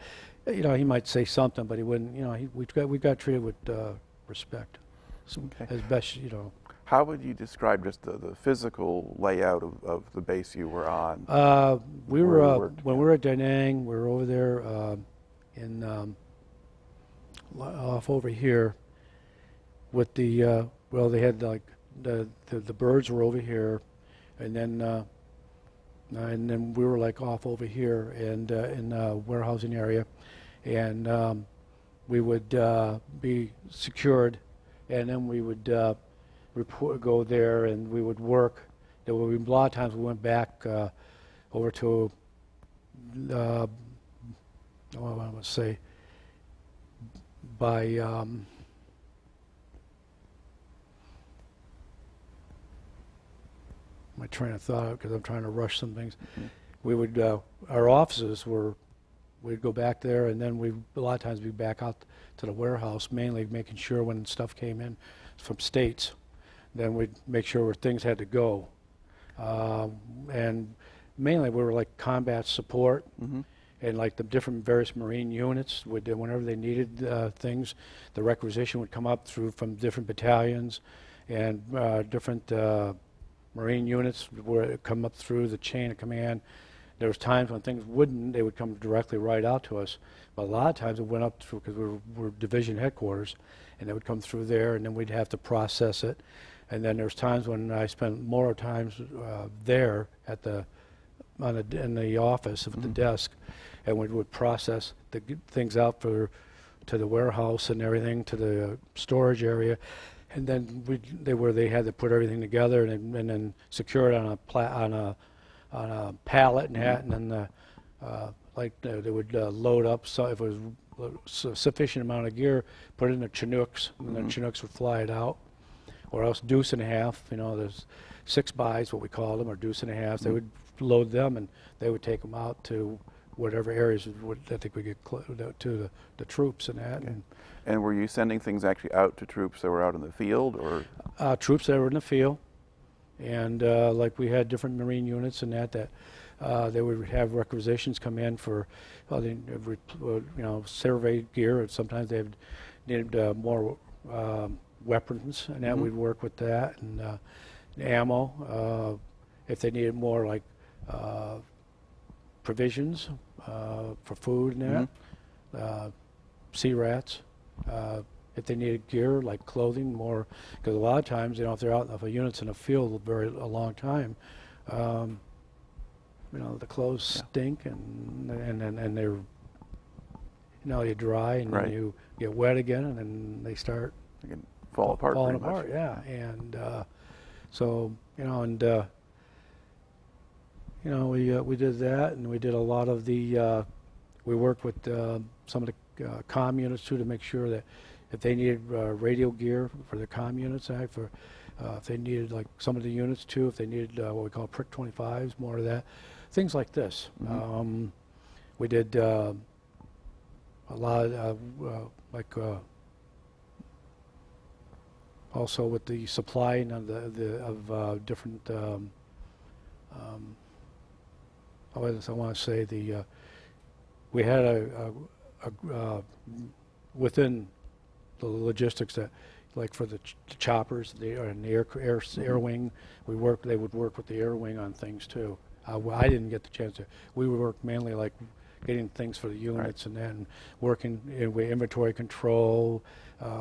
He might say something, but he wouldn't. We got treated with respect, Okay. as best. How would you describe just the physical layout of the base you were on? We where you were worked, when yeah. we were at Da Nang. We were over there off over here with the they had like the birds were over here, and then we were like off over here and in the warehousing area, and we would be secured, and then we would go there, and we would work. There would be a lot of times we went back over to I want to say by my train of thought, because I'm trying to rush some things. Mm-hmm. We would our offices we'd go back there, and then a lot of times we'd be back out to the warehouse, mainly making sure when stuff came in from states, then we'd make sure where things had to go. And mainly we were like combat support, Mm-hmm. and like the different various Marine units would, whenever they needed things, the requisition would come up from different battalions, and different Marine units would come up through the chain of command. There was times when things wouldn't, they would come directly right out to us. But a lot of times it went up through, because we were division headquarters, and they would come through there, and then we'd have to process it. And then there's times when I spent more times there at in the office at the desk, and we would process the things out to the warehouse and everything, to the storage area, and then they had to put everything together and then secure it on a pallet and that, and then like they would load up, so if it was sufficient amount of gear, put it in the Chinooks, and the Chinooks would fly it out, or else deuce and a half. You know, there's 6-bys, what we call them, or deuce and a half. They would load them, and they would take them out to whatever areas I think we get to the troops and that. Okay. And were you sending things actually out to troops that were out in the field, or? Troops that were in the field, and like we had different Marine units and that they would have requisitions come in for, survey gear, and sometimes they needed more weapons, and that we'd work with that, and ammo, if they needed more like provisions for food and that, sea rats, if they needed gear like clothing, more, because a lot of times, if they're out, if a unit's in a field a long time, the clothes stink, and they're, you dry, and then you get wet again, and then they start fall apart. Falling apart, yeah. And so, we did that, and we did a lot of the. We worked with some of the comm units too, to make sure that if they needed radio gear for their comm units, if they needed, like some of the units too, if they needed what we call prick 25s, more of that, things like this. We did a lot of also with the supplying of of different. I want to say we had within the logistics that, like for the choppers, and the air wing, they would work with the air wing on things too. I didn't get the chance to. We would work mainly like getting things for the units, and then working with inventory control,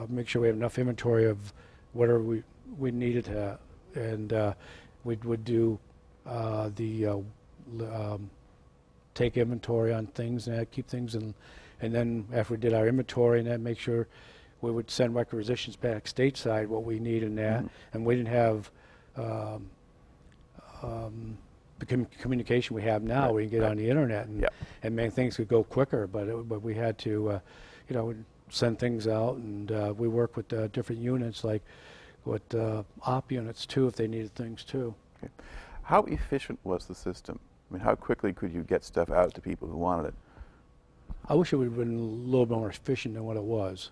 make sure we have enough inventory of whatever we needed to, and we would do take inventory on things and keep things in, and then after we did our inventory and that, make sure we would send requisitions back stateside what we need in that, and we didn't have the communication we have now. We can get on the internet and make things could go quicker, but we had to send things out, and we work with different units, like with op units too, if they needed things too. Okay. How efficient was the system? I mean, how quickly could you get stuff out to people who wanted it? I wish it would have been a little more efficient than what it was.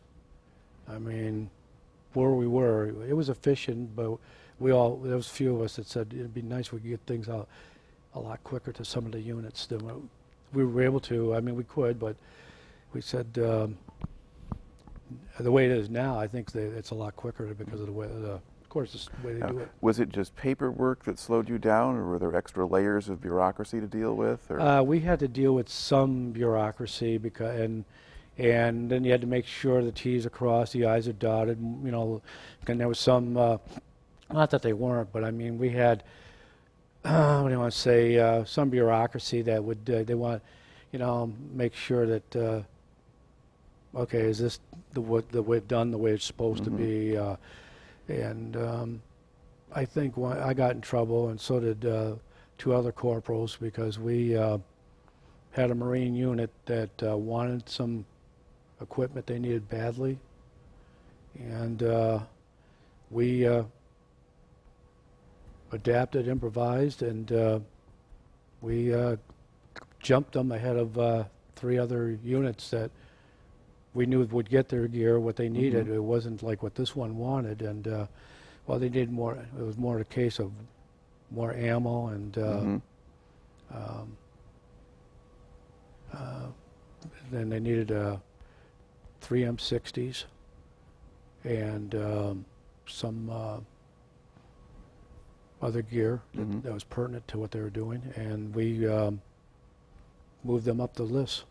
I mean, where we were, it was efficient, but there was a few of us that said it'd be nice if we could get things out a lot quicker to some of the units than we were able to. I mean, we could, but we said the way it is now, I think it's a lot quicker because of the way of course, it's the way they do it. Was it just paperwork that slowed you down, or were there extra layers of bureaucracy to deal with? Or? We had to deal with some bureaucracy, and then you had to make sure the T's are crossed, the I's are dotted. And there was some, not that they weren't, but I mean, we had, what do you want to say, some bureaucracy that would they want, make sure that okay, is this the way done the way it's supposed to be? And I think I got in trouble, and so did 2 other corporals, because we had a Marine unit that wanted some equipment they needed badly, and we adapted, improvised, and we jumped them ahead of 3 other units that we knew would get their gear, what they needed. It wasn't like what this one wanted, and well, they did more. It was more a case of more ammo, and then they needed 3 M60s and some other gear that was pertinent to what they were doing, and we moved them up the list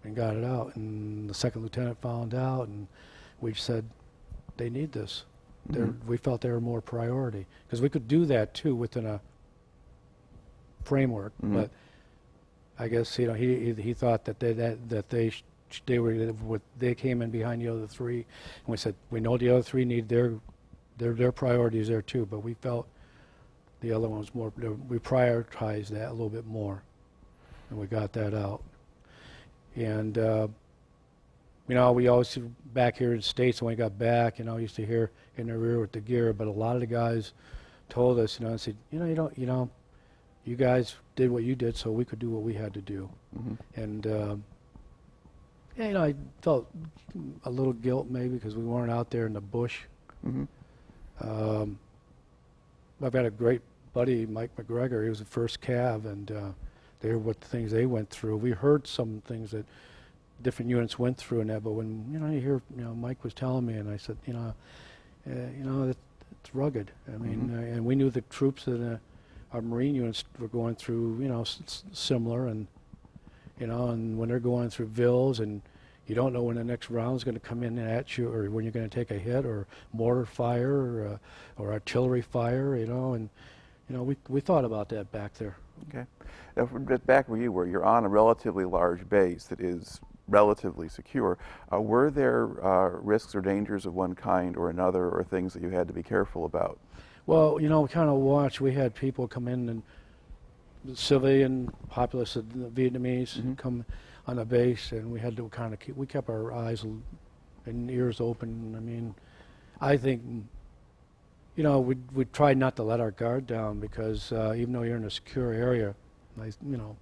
and got it out, and the second lieutenant found out, and we said, they need this. We felt they were more priority, because we could do that too within a framework, but I guess he thought that they came in behind the other 3, and we said, we know the other 3 need their priorities there too, but we felt the other one was more, we prioritized that a little bit more, and we got that out. And you know, we always, back here in the States, when we got back, you know, used to hear in the rear with the gear, but a lot of the guys told us, you know, and said, you know, you guys did what you did so we could do what we had to do. And yeah, you know, I felt a little guilt maybe because we weren't out there in the bush. I've got a great buddy, Mike McGregor. He was the first Cav, and they heard what the things they went through. We heard some things that different units went through and that, but when, you know, you hear, you know, Mike was telling me, and I said, you know, it's rugged. I mean, and we knew the troops that our Marine units were going through, you know, similar, and you know, and when they're going through vills, and you don't know when the next round's going to come in at you, or when you're going to take a hit, or mortar fire, or artillery fire, you know, and you know, we thought about that back there. Okay. Now, back where you were, you're on a relatively large base that is relatively secure. Were there risks or dangers of one kind or another, or things that you had to be careful about? Well, you know, we kind of watched. We had people come in, and the civilian populace, the Vietnamese, come on the base, and we had to kind of we kept our eyes and ears open. I mean, I think, you know, we tried not to let our guard down, because even though you're in a secure area, you know,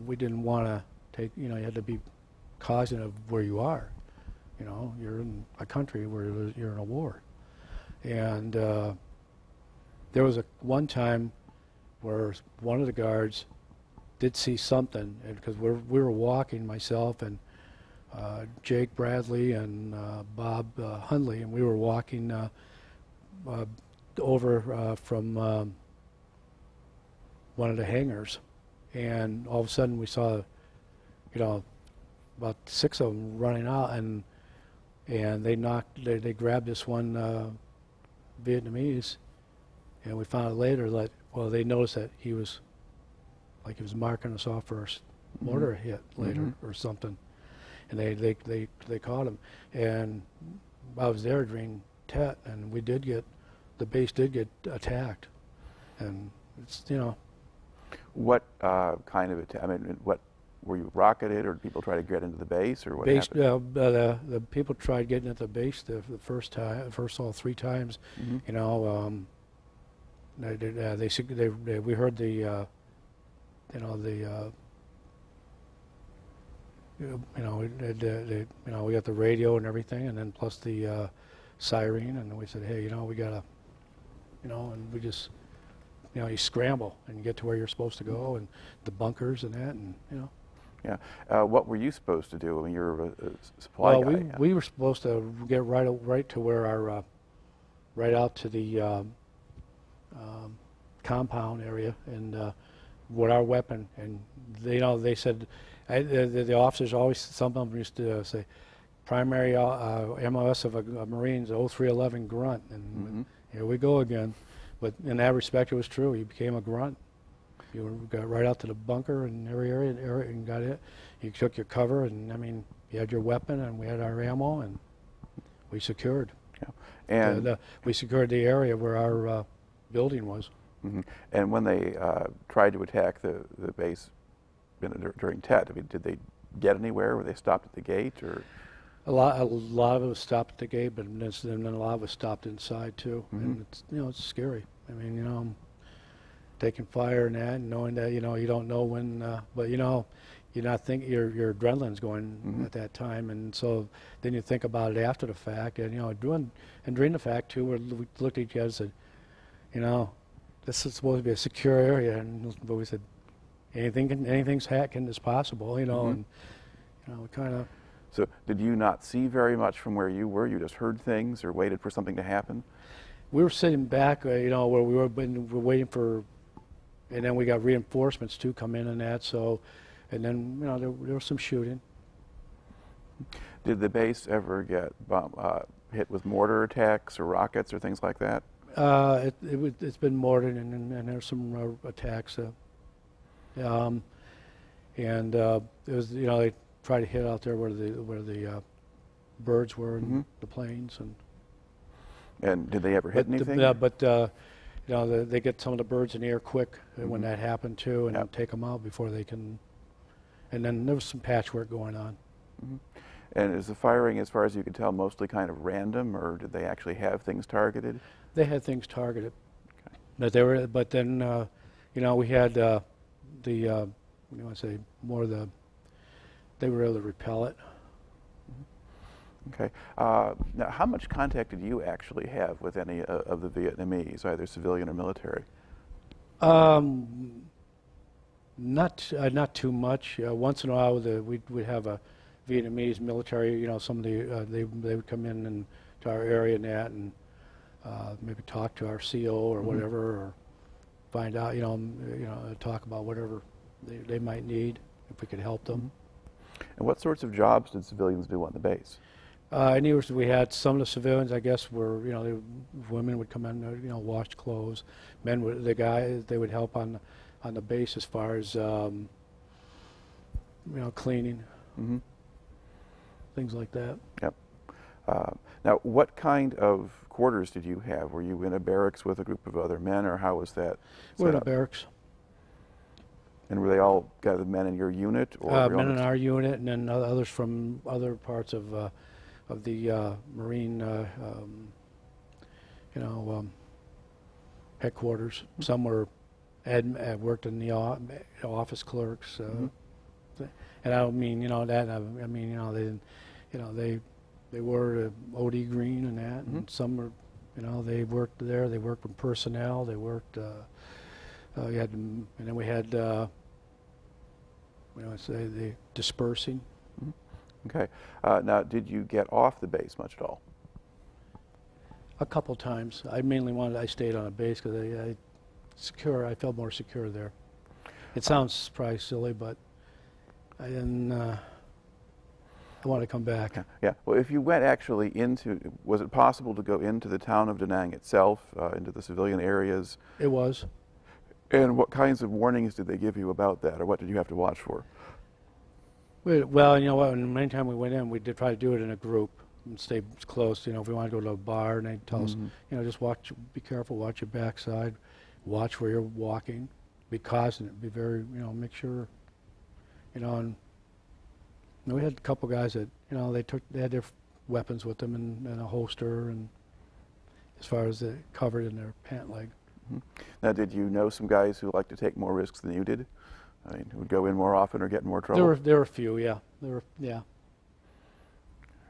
we didn't want to take, you know, you had to be cognizant of where you are. You know, you're in a country where you're in a war. And there was one time where one of the guards did see something, and because we were walking, myself and Jake Bradley and Bob Hundley, and we were walking over from one of the hangars, and all of a sudden we saw, you know, about 6 of them running out, and they grabbed this one Vietnamese, and we found out later that, well, they noticed that he was marking us off for a mortar hit later or something, and they caught him. And I was there during Tet, and the base did get attacked, and it's, you know. What kind of attack? I mean, what, were you rocketed, or did people try to get into the base, or what happened? The people tried getting into the base the first all 3 times. You know, we heard the, you know, we got the radio and everything, and then plus the siren, and we said, hey, you know, we gotta, you know, and we just, you know, you scramble and you get to where you're supposed to go, and the bunkers and that, and you know. Yeah. What were you supposed to do? I mean, you're a supply guy. Well, we were supposed to get right to where our, right out to the compound area, and with our weapon. And they, you know, they said, the officers always, some of them used to say, primary MOS of a Marine's 0311 grunt, and here we go again. But in that respect, it was true. You became a grunt. You got right out to the bunker and every area and got it. You took your cover, and I mean, you had your weapon, and we had our ammo, and we secured. Yeah. And we secured the area where our building was. And when they tried to attack the base during Tet, I mean, did they get anywhere? Were they stopped at the gate, or? A lot of us stopped at the gate, but then a lot of us stopped inside too. And it's, you know, it's scary. I mean, you know, taking fire and that, and knowing that, you know, you don't know when, but you know, you're not thinking, your adrenaline's going at that time, and so then you think about it after the fact, and you know, during the fact too, we looked at each other and said, you know, this is supposed to be a secure area, and but we said, anything's is possible, you know, and you know, we kind of. So did you not see very much from where you were? You just heard things, or waited for something to happen? We were sitting back, you know, where we were waiting for, and then we got reinforcements too come in and that. So, and then, you know, there was some shooting. Did the base ever get hit with mortar attacks or rockets or things like that? It's been mortared, and there's some attacks. And it was, you know, they try to hit out there where the birds were and the planes, and did they ever hit anything? But you know, they get some of the birds in the air quick when that happened too, and take them out before they can. And then there was some patchwork going on. Mm-hmm. And is the firing, as far as you can tell, mostly kind of random, or did they actually have things targeted? They had things targeted. Okay. But then, you know, we had you want to say more they were able to repel it. Okay. Now, how much contact did you actually have with any of the Vietnamese, either civilian or military? Not too much. Once in a while, we'd have a Vietnamese military. You know, some of they would come in and to our area and maybe talk to our CO or Mm-hmm. whatever, or find out. You know, talk about whatever they might need if we could help them. Mm-hmm. And what sorts of jobs did civilians do on the base? We had some of the civilians, I guess, were, you know, women would come in, you know, wash clothes. Men would, they would help on the base as far as, you know, cleaning, Mm-hmm. things like that. Yep. Now, what kind of quarters did you have? Were you in a barracks with a group of other men, or how was that We're in set a up? barracks. And were they all gathered men in your unit? Or Men in our unit, and then others from other parts of the Marine, you know, headquarters. Mm-hmm. Some were worked in the office clerks, Mm-hmm. and I don't mean, you know, that. I mean, you know, they didn't, you know, they wore OD green and that, Mm-hmm. and some were, you know, they worked there. They worked with personnel. They worked. We had, and then we had, you know, say the dispersing. Mm-hmm. Okay. Now, did you get off the base much at all? A couple times. I stayed on a base because I felt more secure there. It sounds probably silly, but I didn't. I want to come back. Yeah. Yeah. Well, if you went actually was it possible to go into the town of Da Nang itself, into the civilian areas? It was. And what kinds of warnings did they give you about that, or what did you have to watch for? Well, you know what? Many times we went in, we did try to do it in a group and stay close. You know, if we want to go to a bar, and they'd tell us, you know, just be careful, watch your backside, watch where you're walking, be cognizant, be very, you know, make sure, you know. And we had a couple guys that, you know, they had their weapons with them and a holster, and as far as they covered in their pant leg. Mm-hmm. Now, did you know some guys who like to take more risks than you did? I mean, who would go in more often or get in more trouble? There were a few, yeah. Yeah.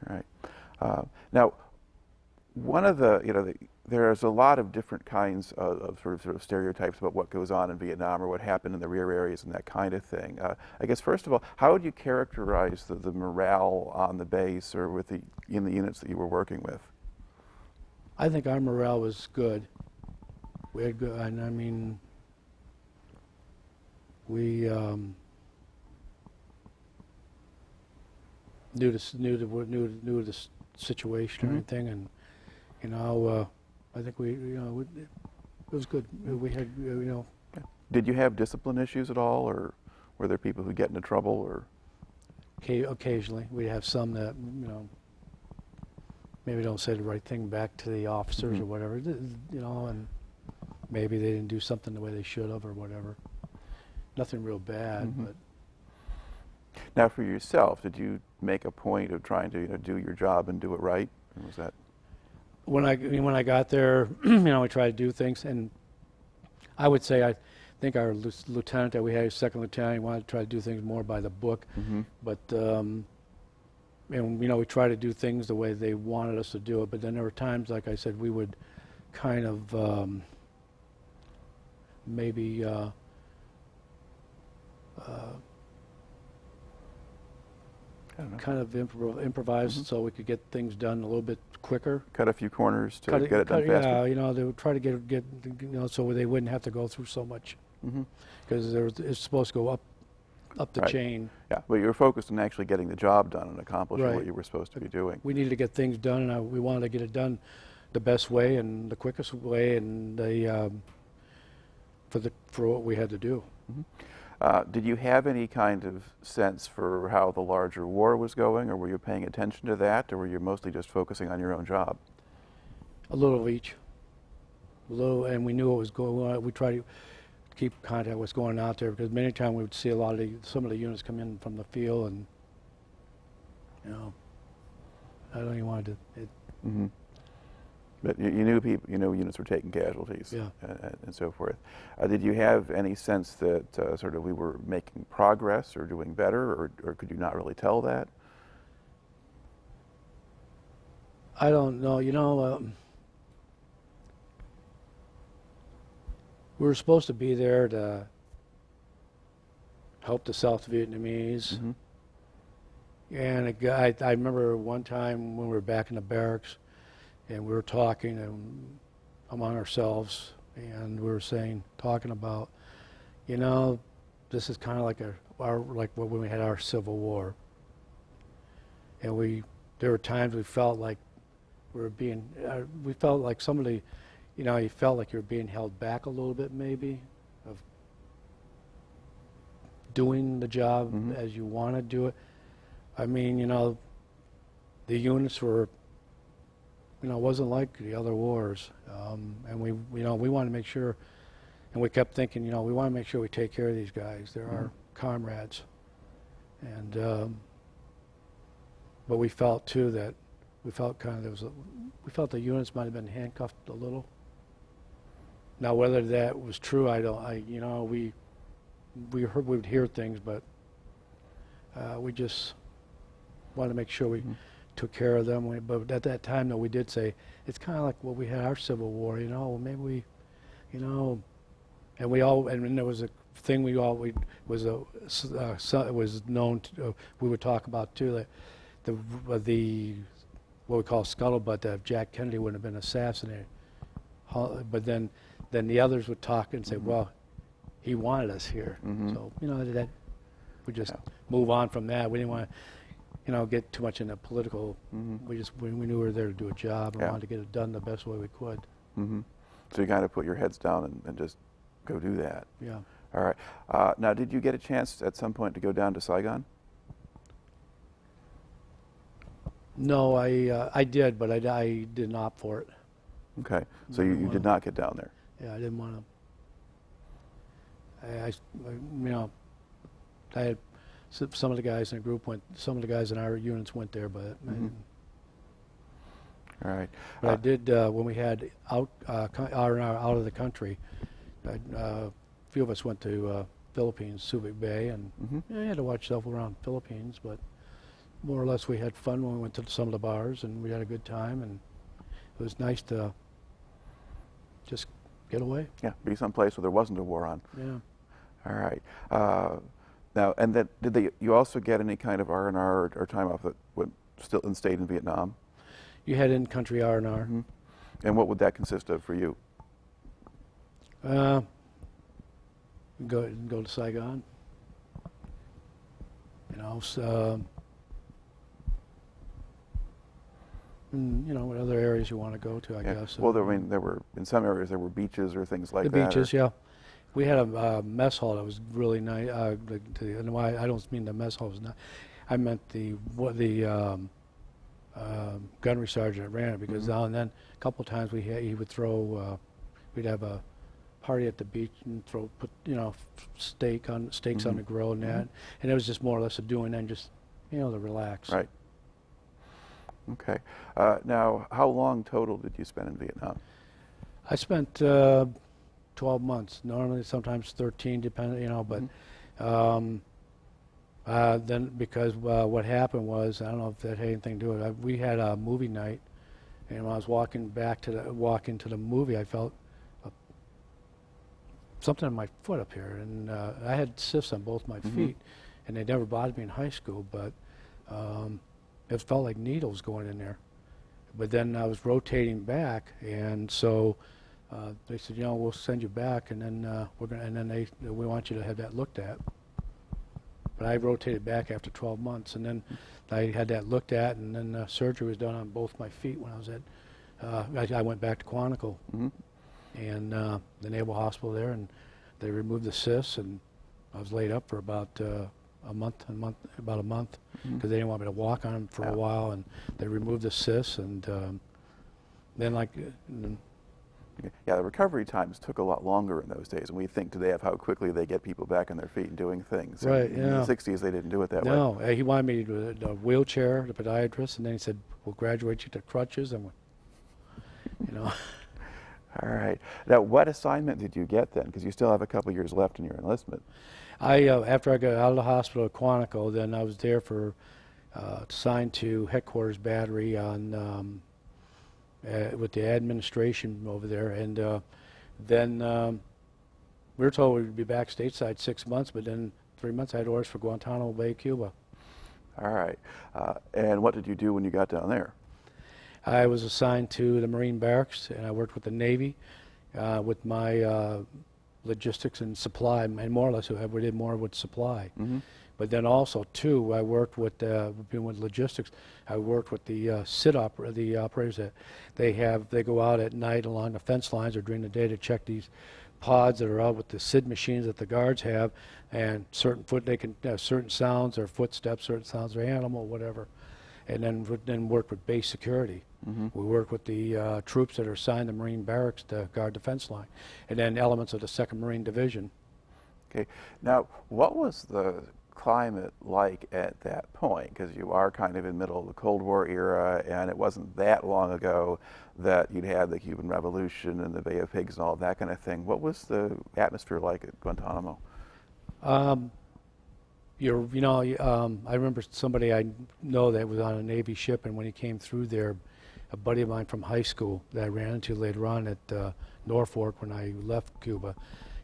All right. Now, one of the, you know, there's a lot of different kinds of sort of stereotypes about what goes on in Vietnam or what happened in the rear areas and that kind of thing. I guess first of all, how would you characterize the morale on the base or in the units that you were working with? I think our morale was good. We had good, and I mean, we knew the situation Mm-hmm. and everything, and you know, I think it was good. We had, you know. Did you have discipline issues at all, or were there people who get into trouble, or? Occasionally, we have some that, you know, maybe don't say the right thing back to the officers or whatever, you know, and maybe they didn't do something the way they should have or whatever. Nothing real bad, but. Now, for yourself, did you make a point of trying to, you know, do your job and do it right? Or was that? When I got there, you know, we tried to do things, and I would say I think our lieutenant that we had, second lieutenant, he wanted to try to do things more by the book, but and you know, we tried to do things the way they wanted us to do it. But then there were times, like I said, we would kind of maybe. Kind of improvise so we could get things done a little bit quicker. Cut a few corners to get it done faster? Yeah, you know, they would try to get you know, so they wouldn't have to go through so much. Because it's supposed to go up the chain. Yeah, but you were focused on actually getting the job done and accomplishing what you were supposed to be doing. We needed to get things done, and we wanted to get it done the best way and the quickest way, and for what we had to do. Did you have any kind of sense for how the larger war was going, or were you paying attention to that, or were you mostly just focusing on your own job? A little of each. A little, and we knew what was going on. We tried keep contact with what's going out there, because many times we would see some of the units come in from the field, and I don't even want to. Mm-hmm. But you knew people, units were taking casualties, Yeah. And so forth. Did you have any sense that sort of we were making progress or doing better, or could you not really tell that? I don't know. We were supposed to be there to help the South Vietnamese. Mm-hmm. And I remember one time when we were back in the barracks, and we were talking among ourselves, and we were talking about, this is kind of like like when we had our Civil War. And there were times we felt like we felt like somebody, you felt like you were being held back a little bit, maybe, of doing the job Mm-hmm. as you want to do it. I mean, the units were, it wasn't like the other wars, and we wanted to make sure, and we kept thinking, we want to make sure we take care of these guys. They're Mm-hmm. our comrades, and but we felt too that we felt the units might have been handcuffed a little. Now, whether that was true, we would hear things, but we just wanted to make sure we Mm-hmm. took care of them. But at that time, though, we did say it's kind of like what we had our Civil War. Maybe we, and then there was a thing it was known to, we would talk about too, that the what we call scuttlebutt, that if Jack Kennedy wouldn't have been assassinated. But then the others would talk and say, Mm-hmm. well, he wanted us here. Mm-hmm. So that we just move on from that. We didn't want to get too much into political. Mm-hmm. We knew we were there to do a job and Yeah. wanted to get it done the best way we could. Mm-hmm. So you kind of put your heads down and just go do that. Yeah. All right. Now, did you get a chance at some point to go down to Saigon? No, I did, but I didn't opt for it. Okay. So you did not get down there. Yeah, I didn't want to. I had some of the guys in the group some of the guys in our units went there, but Mm-hmm. All right. But I did when we had out of the country. A few of us went to Philippines, Subic Bay, and Mm-hmm. I had to watch stuff around Philippines, but more or less we had fun when we went to some of the bars, and we had a good time, and it was nice to just get away. Yeah, be someplace where there wasn't a war on. Yeah. All right. Now, and then you also get any kind of R&R or time off that stayed in Vietnam? You had in-country R&R. Mm-hmm. And what would that consist of for you? Go to Saigon. What other areas you want to go to, I guess. Well, there were in some areas there were beaches or things like the that. beaches, yeah. We had a mess hall that was really nice. And why I don't mean the mess hall was not. I meant the gunnery sergeant that ran it, because now and then a couple times he would throw. We'd have a party at the beach and put steaks on the grill and that, and it was just more or less a doing and just to relax. Right. Okay. Now, how long total did you spend in Vietnam? I spent 12 months. Normally, sometimes 13, depending, but then because what happened was, I don't know if that had anything to do with it. We had a movie night, and when I was walking to the movie, I felt something on my foot up here, and I had cysts on both my feet, and they never bothered me in high school, but it felt like needles going in there. But then I was rotating back, and so they said, we'll send you back, and then we want you to have that looked at. But I rotated back after 12 months, and then I had that looked at, and then surgery was done on both my feet when I was I went back to Quantico, and the Naval Hospital there, and they removed the cysts, and I was laid up for about a month, because they didn't want me to walk on them for a while, and they removed the cysts, and then Yeah, the recovery times took a lot longer in those days, and we think today of how quickly they get people back on their feet and doing things. Right, In the 60s, they didn't do it that way. No, he wanted me to a wheelchair, the podiatrist, and then he said, we'll graduate you to crutches, and you know. All right. Now, what assignment did you get then? Because you still have a couple years left in your enlistment. After I got out of the hospital at Quantico, then I was there for assigned to headquarters battery on with the administration over there, and then we were told we'd be back stateside 6 months, but then 3 months I had orders for Guantánamo Bay, Cuba. All right. And what did you do when you got down there? I was assigned to the Marine barracks, and I worked with the Navy with my logistics and supply, and more or less we did more with supply. Mm-hmm. But then also, too, I worked with logistics. I worked with the the operators that they go out at night along the fence lines or during the day to check these pods that are out with the SID machines that the guards have, and they can certain sounds or footsteps, certain sounds or animal, whatever, and then work with base security. Mm-hmm. We work with the troops that are assigned to Marine barracks to guard the fence line, and then elements of the 2nd Marine Division. Okay. Now, what was the climate like at that point? Because you are kind of in the middle of the Cold War era, and it wasn't that long ago that you'd had the Cuban Revolution and the Bay of Pigs and all that kind of thing. What was the atmosphere like at Guantanamo? I remember somebody I know that was on a Navy ship, and when he came through there, a buddy of mine from high school that I ran into later on at Norfolk when I left Cuba.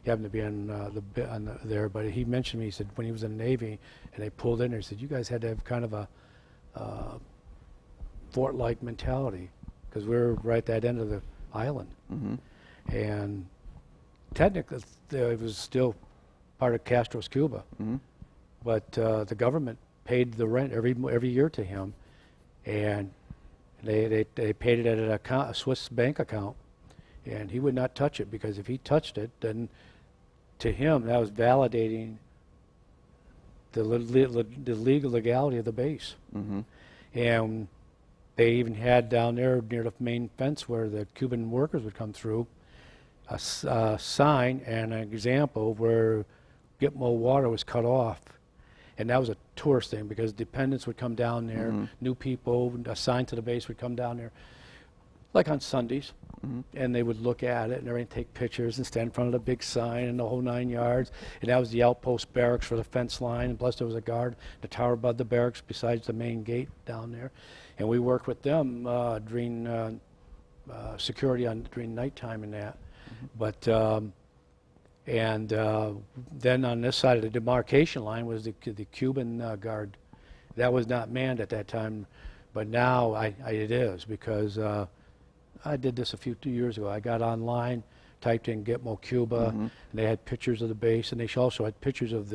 He happened to be on there, but he mentioned to me, he said when he was in the Navy and they pulled in there, he said, you guys had to have kind of a fort-like mentality, because we were right at that end of the island. Mm-hmm. And technically it was still part of Castro's Cuba. Mm-hmm. But the government paid the rent every year to him, and they paid it at a Swiss bank account, and he would not touch it, because if he touched it, then to him that was validating the legal legality of the base. Mm-hmm. And they even had down there near the main fence where the Cuban workers would come through a sign and an example where Gitmo water was cut off. And that was a tourist thing, because dependents would come down there, mm-hmm. new people assigned to the base would come down there, like on Sundays, mm-hmm. and they would look at it and everything, take pictures and stand in front of the big sign and the whole 9 yards. And that was the outpost barracks for the fence line, and plus there was a guard, the tower above the barracks besides the main gate down there. And we worked with them during security during nighttime and that. Mm-hmm. But then on this side of the demarcation line was the Cuban guard. That was not manned at that time, but now it is, because I did this a few years ago. I got online, typed in Gitmo Cuba, mm-hmm. and they had pictures of the base, and they also had pictures of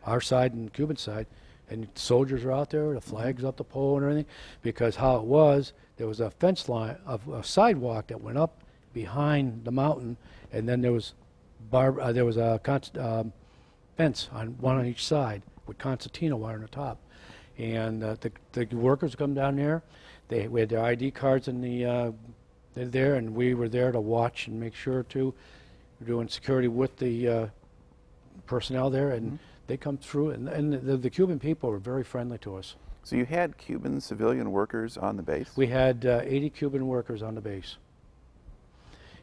our side and the Cuban side, and soldiers were out there, the flags up the pole and everything, because how it was, there was a fence line, a sidewalk that went up behind the mountain, and then there was a fence on one on each side with concertina wire on the top, and the workers come down there. We had their ID cards in there, and we were there to watch and make sure too. We're doing security with the personnel there, and mm-hmm. they come through, and the Cuban people were very friendly to us. So you had Cuban civilian workers on the base? We had 80 Cuban workers on the base.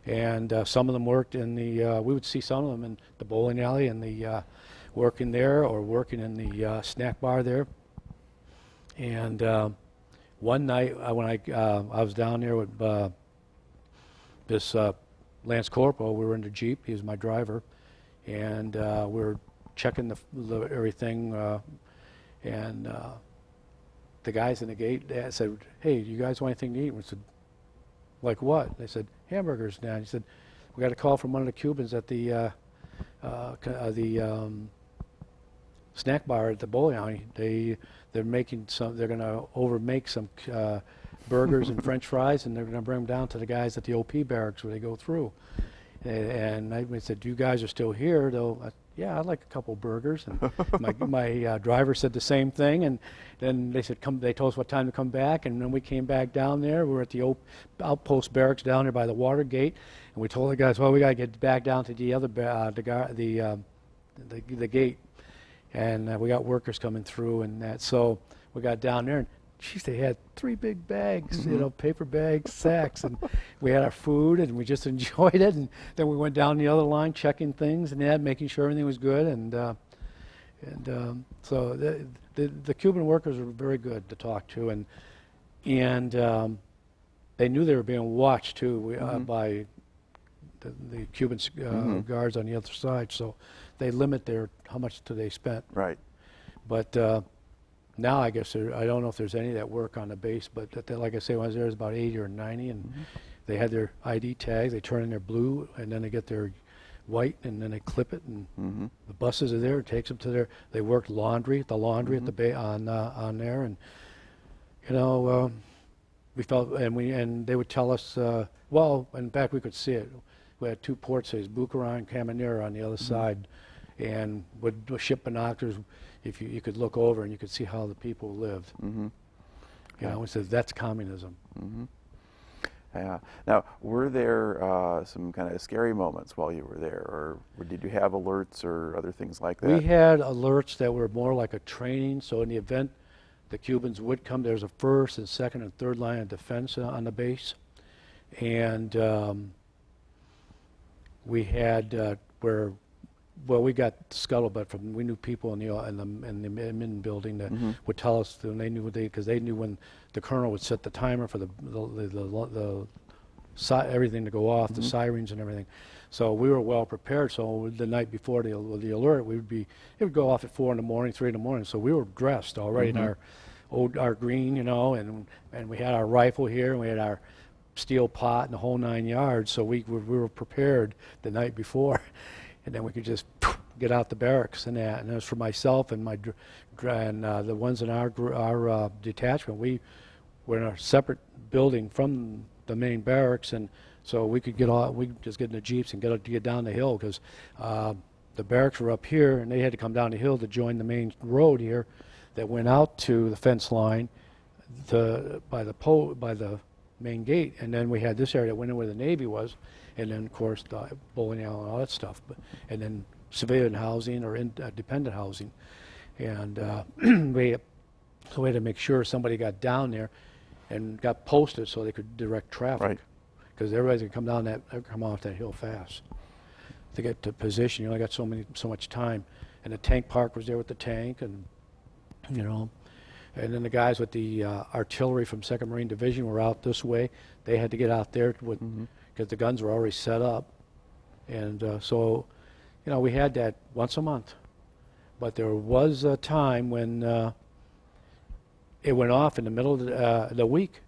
And some of them worked in we would see some of them in the bowling alley and working there, or working in the snack bar there. And one night when I was down there with this Lance Corporal, we were in the Jeep, he was my driver, and we were checking everything, and the guys in the gate said, hey, do you guys want anything to eat? We said, like what? They said, hamburgers now. He said, we got a call from one of the Cubans at the snack bar at the bowling alley. They're making some. They're going to overmake some burgers and French fries, and they're going to bring them down to the guys at the OP barracks where they go through. And I said, you guys are still here, though. yeah, I'd like a couple burgers. And my driver said the same thing. And then they said, they told us what time to come back. And then we came back down there. We were at the outpost barracks down there by the water gate. And we told the guys, well, we got to get back down to the other, the gate. And we got workers coming through and that. So we got down there. And geez, they had 3 big bags, you know, paper bags, sacks, and we had our food, and we just enjoyed it. And then we went down the other line, checking things and that, making sure everything was good. And so the Cuban workers were very good to talk to, and they knew they were being watched too by the Cuban guards on the other side. So they limit how much they spent. Right. But now I guess I don't know if there's any that work on the base, but like I say, when I was there, it was about 80 or 90, and they had their ID tags. They turn in their blue, and then they get their white, and then they clip it, and the buses are there. It takes them to their. They worked laundry at the bay on there, and you know we felt, and they would tell us. Well, in fact, we could see it. We had 2 ports, Bucharest and Caminera on the other side, and with ship binoculars. If you could look over and you could see how the people lived. You know, we said that's communism. Yeah. Now, were there some kind of scary moments while you were there, or did you have alerts or other things like that? We had alerts that were more like a training. So in the event the Cubans would come, there's a first and second and third line of defense on the base, and we had where. Well, we got scuttlebutt from. We knew people in the admin building that would tell us, and they knew because they knew when the colonel would set the timer for the everything to go off, the sirens and everything. So we were well prepared. So the night before the alert, it would go off at 4 in the morning, 3 in the morning. So we were dressed already in our green, you know, and we had our rifle here, and we had our steel pot and the whole 9 yards. So we were prepared the night before. And then we could just get out the barracks and that. And as for myself and the ones in our detachment, we were in a separate building from the main barracks, and so we could just get in the jeeps and get down the hill because the barracks were up here, and they had to come down the hill to join the main road here that went out to the fence line by the main gate. And then we had this area that went in where the Navy was. And then, of course, the bowling alley and all that stuff, and then civilian housing or dependent housing, and we had to make sure somebody got down there and got posted so they could direct traffic, because everybody's gonna come off that hill fast to get to position. You only got so much time, and the tank park was there with the tank, and you know, and then the guys with the artillery from 2nd Marine Division were out this way. They had to get out there with. Because the guns were already set up, and so, you know, we had that once a month. But there was a time when it went off in the middle of the week,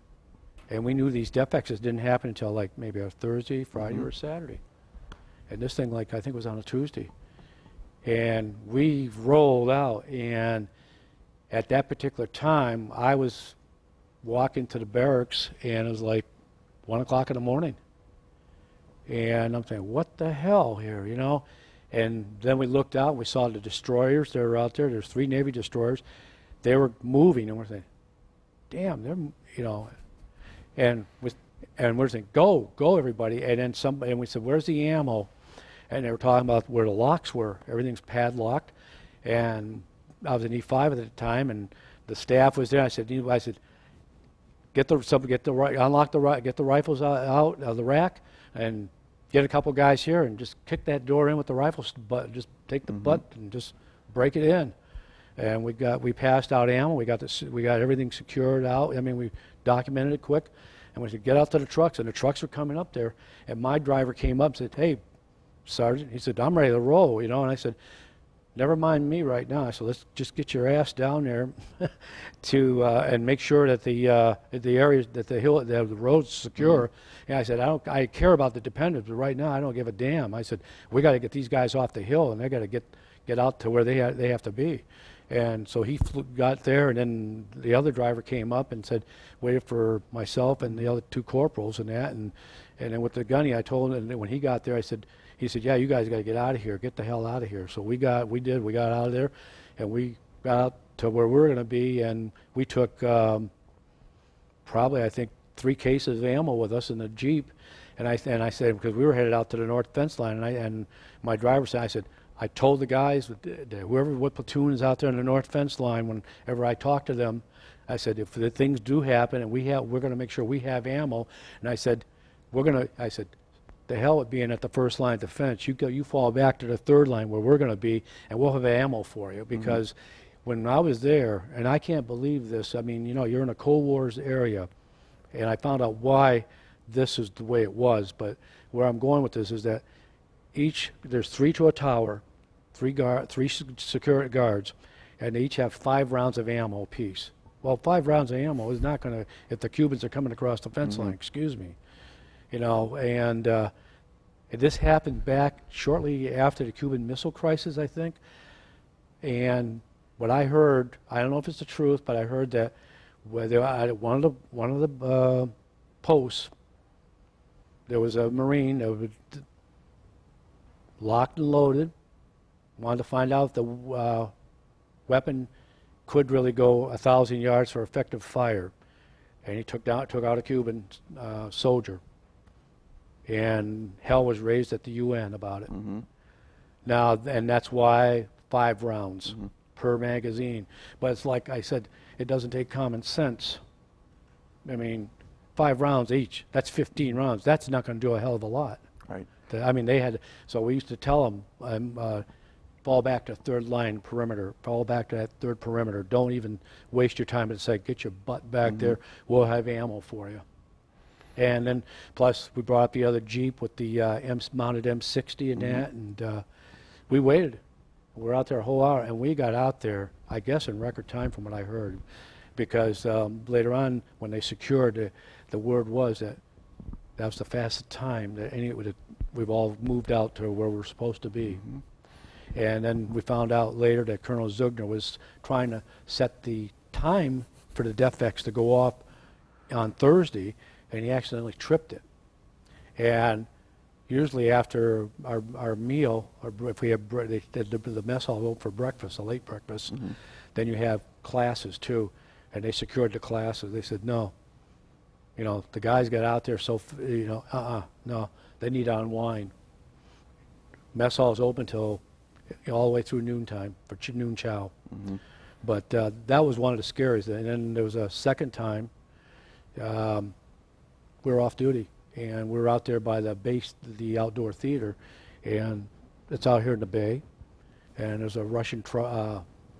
and we knew these defexes didn't happen until like maybe a Thursday, Friday, or Saturday. And this thing, like I think, was on a Tuesday, and we rolled out. And at that particular time, I was walking to the barracks, and it was like 1 o'clock in the morning. And I'm thinking, what the hell here, you know? And then we looked out, and we saw the destroyers that were out there. There's 3 Navy destroyers. They were moving, and we're thinking, damn, they're, you know. And we're saying, go, everybody. And then and we said, where's the ammo? And they were talking about where the locks were. Everything's padlocked. And I was in E5 at the time, and the staff was there. I said, get the rifles out of the rack, and get a couple guys here and just kick that door in with the rifles, but just take the butt and just break it in. And we passed out ammo. We got everything secured out. I mean, we documented it quick, and we said, get out to the trucks. And the trucks were coming up there, and my driver came up and said, hey, Sergeant, he said, I'm ready to roll, you know. And I said, never mind me right now. I said, let's just get your ass down there to and make sure that the areas, that the road's secure. And I said, I care about the dependents, but right now I don't give a damn. I said, we got to get these guys off the hill, and they got to get out to where they have to be. And so he got there, and then the other driver came up and said, waited for myself and the other 2 corporals and that, and then with the gunny, I told him, and when he got there, I said, he said, yeah, you guys got to get out of here, get the hell out of here. So we got out of there, and we got out to where we were going to be, and we took probably, I think, 3 cases of ammo with us in the Jeep. And I said, because we were headed out to the north fence line, and my driver said, I said, I told the guys, what platoon is out there in the north fence line, whenever I talk to them, I said, if the things do happen, and we're going to make sure we have ammo. And I said, the hell with being at the first line of defense. You fall back to the third line where we're going to be, and we'll have ammo for you. Because when I was there, and I can't believe this, I mean, you know, you're in a Cold War's area, and I found out why this is the way it was. But where I'm going with this is that there's 3 to a tower, 3 security guards, and they each have 5 rounds of ammo apiece. Well, 5 rounds of ammo is not going to, if the Cubans are coming across the fence line, excuse me. You know, and this happened back shortly after the Cuban Missile Crisis, I think. And what I heard, I don't know if it's the truth, but I heard that one of the posts, there was a Marine that was locked and loaded, wanted to find out if the weapon could really go 1,000 yards for effective fire, and he took out a Cuban soldier, and hell was raised at the UN about it. Now, and that's why 5 rounds per magazine. But it's like I said, it doesn't take common sense. I mean, 5 rounds each, that's 15 rounds. That's not going to do a hell of a lot. Right. I mean, so we used to tell them, fall back to third line perimeter, fall back to that third perimeter. Don't even waste your time and say, get your butt back there. We'll have ammo for you. And then, plus, we brought up the other Jeep with the mounted M60 and that, and we waited. We were out there a whole hour, and we got out there, I guess, in record time from what I heard, because later on, when they secured, the word was that was the fastest time that we've all moved out to where we're supposed to be. And then we found out later that Colonel Zugner was trying to set the time for the defects to go off on Thursday, and he accidentally tripped it. And usually after our meal, or if we have the mess hall open for breakfast, a late breakfast, then you have classes too. And they secured the classes. They said, no, you know, the guys got out there, so, you know, no, they need to unwind. Mess hall is open till all the way through noontime for noon chow. But that was one of the scariest. And then there was a second time, we were off duty, and we were out there by the base, the outdoor theater, and it's out here in the bay, and there's a Russian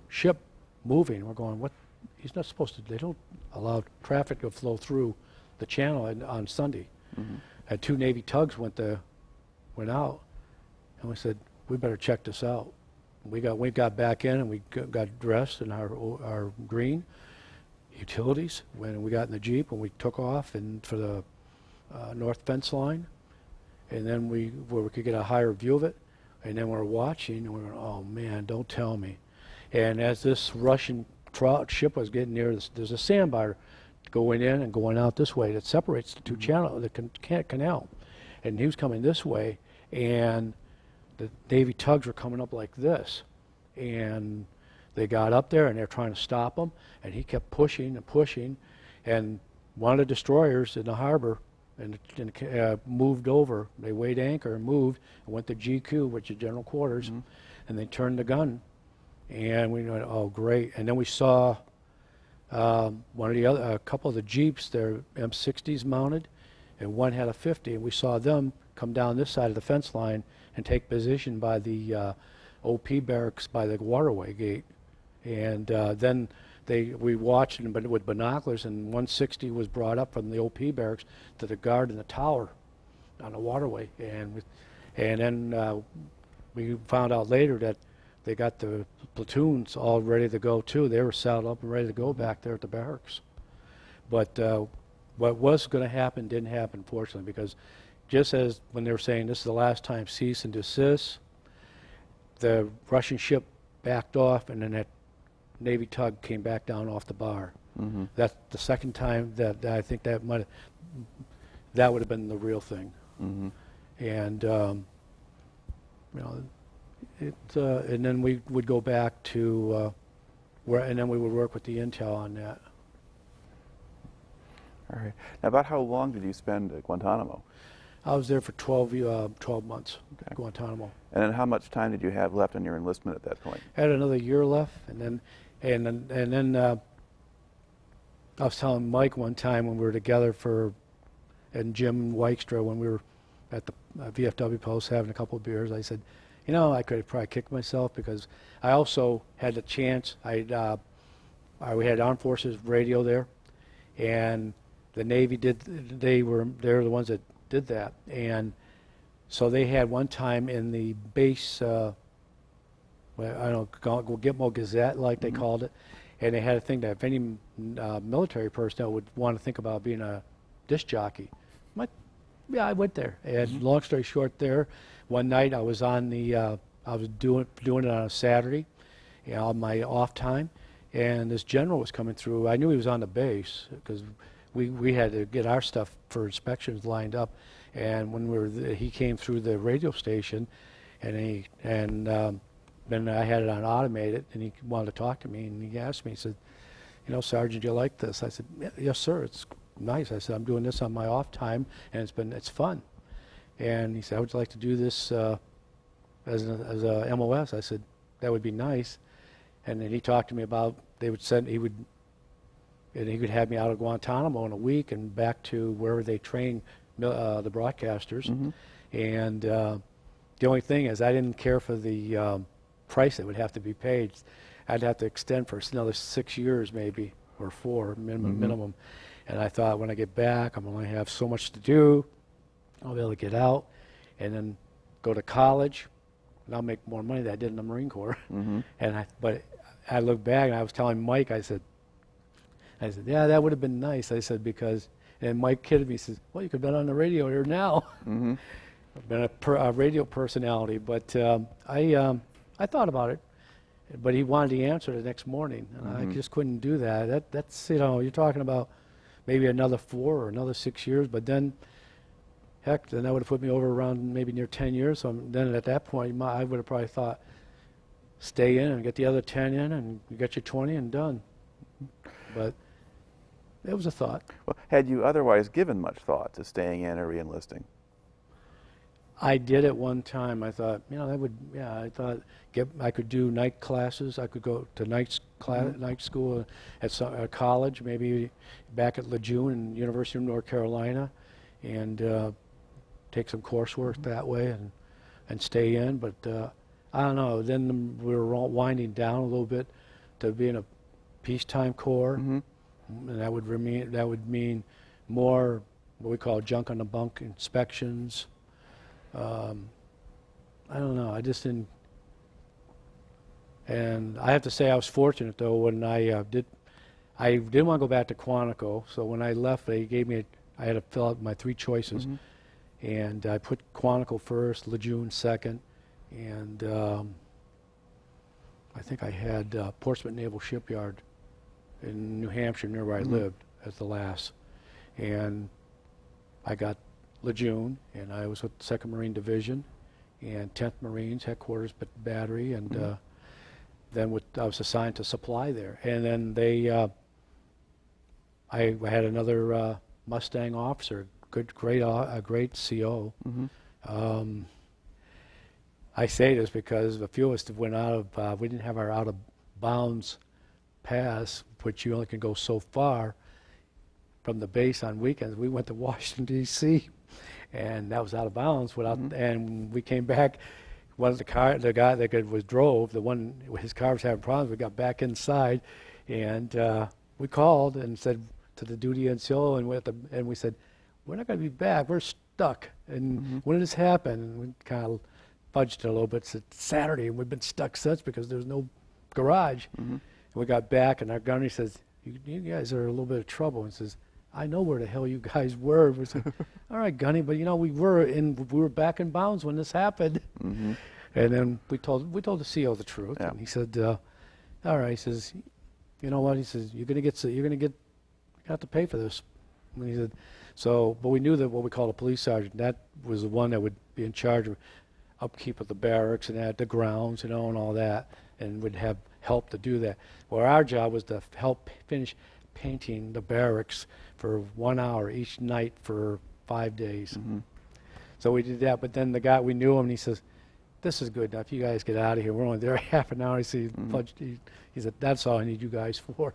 ship moving. We're going, what? He's not supposed to, they don't allow traffic to flow through the channel on Sunday. And 2 Navy tugs went out, and we said, we better check this out. We got back in, and we got dressed in our green utilities when we got in the Jeep, and we took off and for the north fence line, and then where we could get a higher view of it, and then we're watching, and we're going, oh man, don't tell me. And as this Russian ship was getting near, there's a sandbar going in and going out this way that separates the 2 channels, the canal, and he was coming this way, and the Navy tugs were coming up like this, and they got up there and they're trying to stop him, and he kept pushing and pushing, and one of the destroyers in the harbor and moved over. They weighed anchor and moved and went to GQ, which is General Quarters, and they turned the gun, and we went, oh great. And then we saw a couple of the Jeeps, their M60s mounted, and one had a 50, and we saw them come down this side of the fence line and take position by the OP barracks by the waterway gate. And then we watched them with binoculars, and 160 was brought up from the OP barracks to the guard in the tower on the waterway. And then we found out later that they got the platoons all ready to go too. They were saddled up and ready to go back there at the barracks. But what was going to happen didn't happen, fortunately, because just as when they were saying this is the last time, cease and desist, the Russian ship backed off, and then that Navy tug came back down off the bar. That's the second time that I think that would have been the real thing. And you know, and then we would go back to and then we would work with the intel on that. All right. Now, about how long did you spend at Guantanamo? I was there for 12 months, Okay. Guantanamo. And then how much time did you have left on your enlistment at that point? I had another year left, and then I was telling Mike one time when we were together and Jim Weikstra when we were at the VFW post having a couple of beers, I said, you know, I could have probably kicked myself because I also had the chance. We had Armed Forces radio there, and the Navy they're the ones that did that, and so they had one time in the base, I don't know, Gitmo Gazette, like they called it, and they had a thing that if any military personnel would want to think about being a disc jockey, yeah, I went there. And long story short, there one night I was on I was doing it on a Saturday, on my off time, and this general was coming through. I knew he was on the base because we had to get our stuff for inspections lined up, and when he came through the radio station, and then I had it on automated, and he wanted to talk to me, and he asked me, he said, you know, Sergeant, do you like this? I said, yes, sir, it's nice. I said, I'm doing this on my off time, and it's fun. And he said, would you like to do this as a MOS? I said, that would be nice. And then he talked to me about he could have me out of Guantanamo in a week and back to wherever they train the broadcasters. And the only thing is I didn't care for the price that would have to be paid. I'd have to extend for another 6 years maybe, or 4 minimum. And I thought when I get back, I'm going to have so much to do. I'll be able to get out and then go to college, and I'll make more money than I did in the Marine Corps. But I looked back, and I was telling Mike, I said, yeah, that would have been nice. I said, because, and Mike kidded me, he says, well, you could have been on the radio here now. I've been a radio personality, but I thought about it. But he wanted the answer the next morning, and I just couldn't do that. That's, you know, you're talking about maybe another 4 or another 6 years, but then, heck, then that would have put me over around maybe near 10 years. So then at that point, I would have probably thought, stay in and get the other 10 in, and you get your 20 and done. But it was a thought. Well, had you otherwise given much thought to staying in or re-enlisting? I did at one time. I thought, you know, I thought I could do night classes. I could go to night school at college, maybe back at Lejeune and University of North Carolina, and take some coursework that way and stay in. But I don't know. Then we were winding down a little bit to being a peacetime corps, and that would mean more what we call junk on the bunk inspections. I don't know. I just didn't. And I have to say I was fortunate, though, when I didn't want to go back to Quantico. So when I left, they gave me, I had to fill out my 3 choices. And I put Quantico first, Lejeune second, and I think I had Portsmouth Naval Shipyard in New Hampshire, near where I lived, as the last. And I got Lejeune, and I was with 2nd Marine Division and 10th Marines Headquarters Battery, and then I was assigned to supply there. And then I had another Mustang officer, a great CO. I say this because a few of us went we didn't have our out of bounds pass, which you only can go so far from the base on weekends. We went to Washington, D.C., and that was out of bounds without. And we came back. One of the guy that drove, his car was having problems. We got back inside, and we called and said to the duty NCO, and we said, we're not going to be back. We're stuck. And when did this happen? And we kind of fudged it a little bit. It's Saturday, and we've been stuck since because there's no garage. And we got back, and our gunner says, you guys are in a little bit of trouble. And says, I know where the hell you guys were. We said, all right, Gunny, but you know we were back in bounds when this happened. And then we told the CO the truth, and he said, all right. He says, you know what? He says you have to pay for this. And he said, but we knew that what we call a police sergeant, that was the one that would be in charge upkeep of the barracks and the grounds, and all that, and would have help to do that. Well, our job was to help finish painting the barracks for 1 hour each night for 5 days. So we did that, but then the guy, we knew him, and he says, "This is good enough. You guys get out of here. We're only there half an hour." He said, he said, "That's all I need you guys for."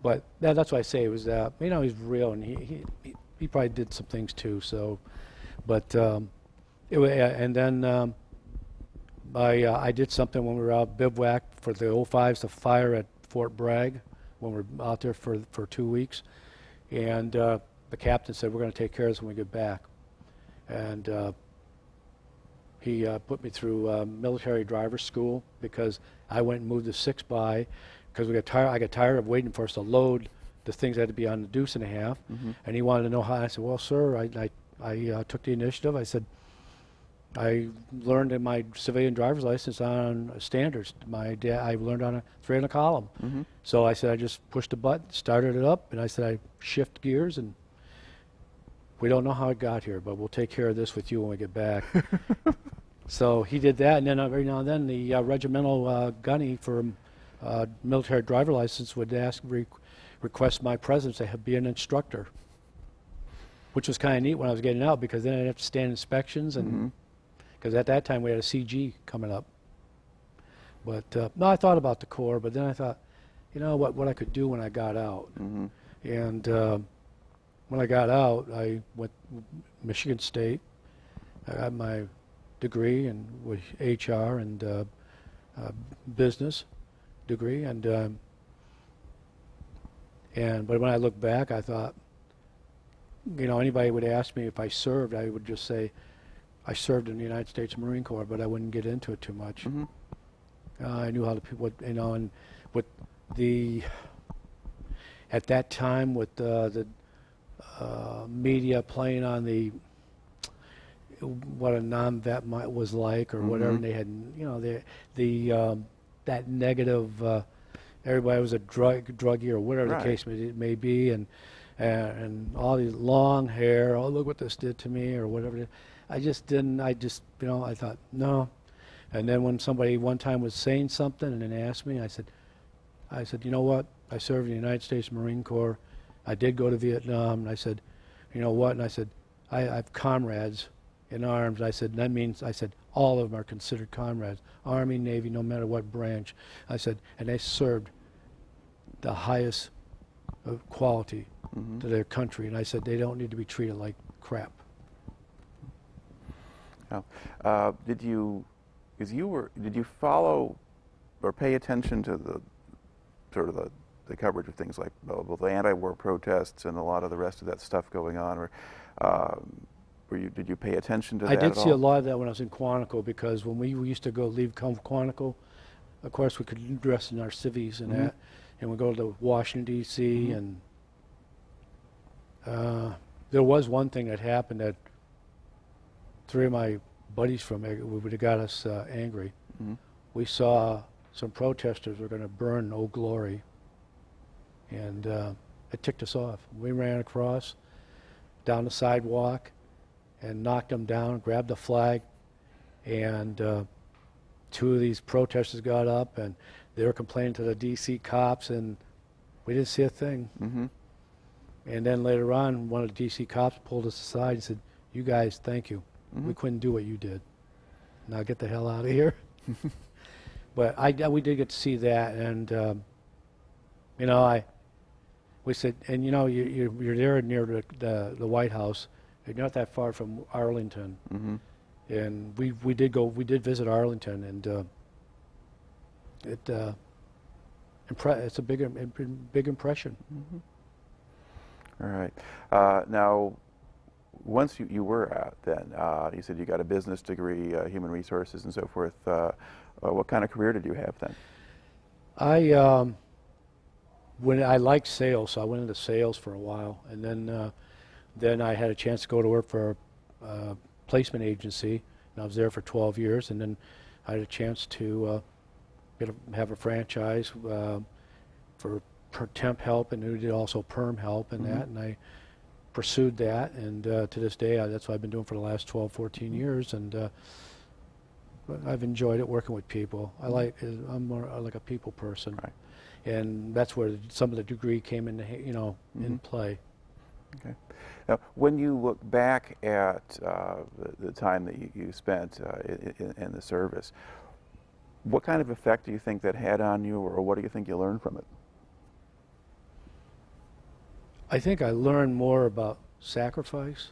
But that's why I say it was, he's real, and he probably did some things too. So, but and then I did something when we were out bivouac for the 05s to fire at Fort Bragg when we were out there for 2 weeks, and the captain said, "We're going to take care of this when we get back," and he put me through military driver school because I went and moved to 6x because I got tired of waiting for us to load the things that had to be on the deuce and a half, and he wanted to know how. I said, "Well, sir, I took the initiative." I said, "I learned in my civilian driver's license on standards. I learned on a 3 in a column." So I said, I just pushed a button, started it up, and I said, I shift gears, and we don't know how it got here, but we'll take care of this with you when we get back. So he did that, and then every now and then the regimental gunny for military driver license would request my presence to be an instructor, which was kind of neat when I was getting out, because then I'd have to stand inspections, and because at that time we had a CG coming up. But no, I thought about the Corps, but then I thought, what I could do when I got out. And when I got out, I went to Michigan State. I got my degree with HR and business degree, but when I look back, I thought, anybody would ask me if I served, I would just say I served in the United States Marine Corps, but I wouldn't get into it too much. I knew how to at that time with the media playing on what a non-vet was like, or whatever, and they had, that negative, everybody was a druggie or whatever the case may be, and all these long hair, oh, look what this did to me, or whatever. I thought, no. And then when somebody one time was saying something and then asked me, I said, you know what? I served in the United States Marine Corps. I did go to Vietnam. And I said, you know what? And I said, I have comrades in arms. I said, that means, all of them are considered comrades. Army, Navy, no matter what branch. I said, and they served the highest quality to their country. And I said, they don't need to be treated like crap. Now, did you follow or pay attention to the coverage of things like the anti-war protests and a lot of the rest of that stuff going on, or did you pay attention to that? I did see a lot of that when I was in Quantico, because when we used to leave Quantico, of course we could dress in our civvies and that, and we go to Washington D.C. and there was one thing that happened that 3 of my buddies from it would have got us angry. We saw some protesters were going to burn Old Glory, and it ticked us off. We ran across down the sidewalk and knocked them down, grabbed the flag, and 2 of these protesters got up and they were complaining to the D.C. cops, and we didn't see a thing. And then later on, one of the D.C. cops pulled us aside and said, "You guys, thank you. We couldn't do what you did. Now get the hell out of here." But we did get to see that, and we said, and you're there near the White House. You're not that far from Arlington, and we did visit Arlington, and it's a big impression. All right. Now, once you were out, then you said you got a business degree, human resources, and so forth. What kind of career did you have then? When I liked sales, so I went into sales for a while, and then I had a chance to go to work for a placement agency, and I was there for 12 years, and then I had a chance to have a franchise for temp help, and we did also perm help and that, and I pursued that, and to this day, that's what I've been doing for the last 12, 14 years, and But I've enjoyed it working with people. I'm more like a people person. Right. And that's where some of the degree came in, in play. Okay. Now, when you look back at the time that you spent in the service, what kind of effect do you think that had on you, or what do you think you learned from it? I think I learned more about sacrifice,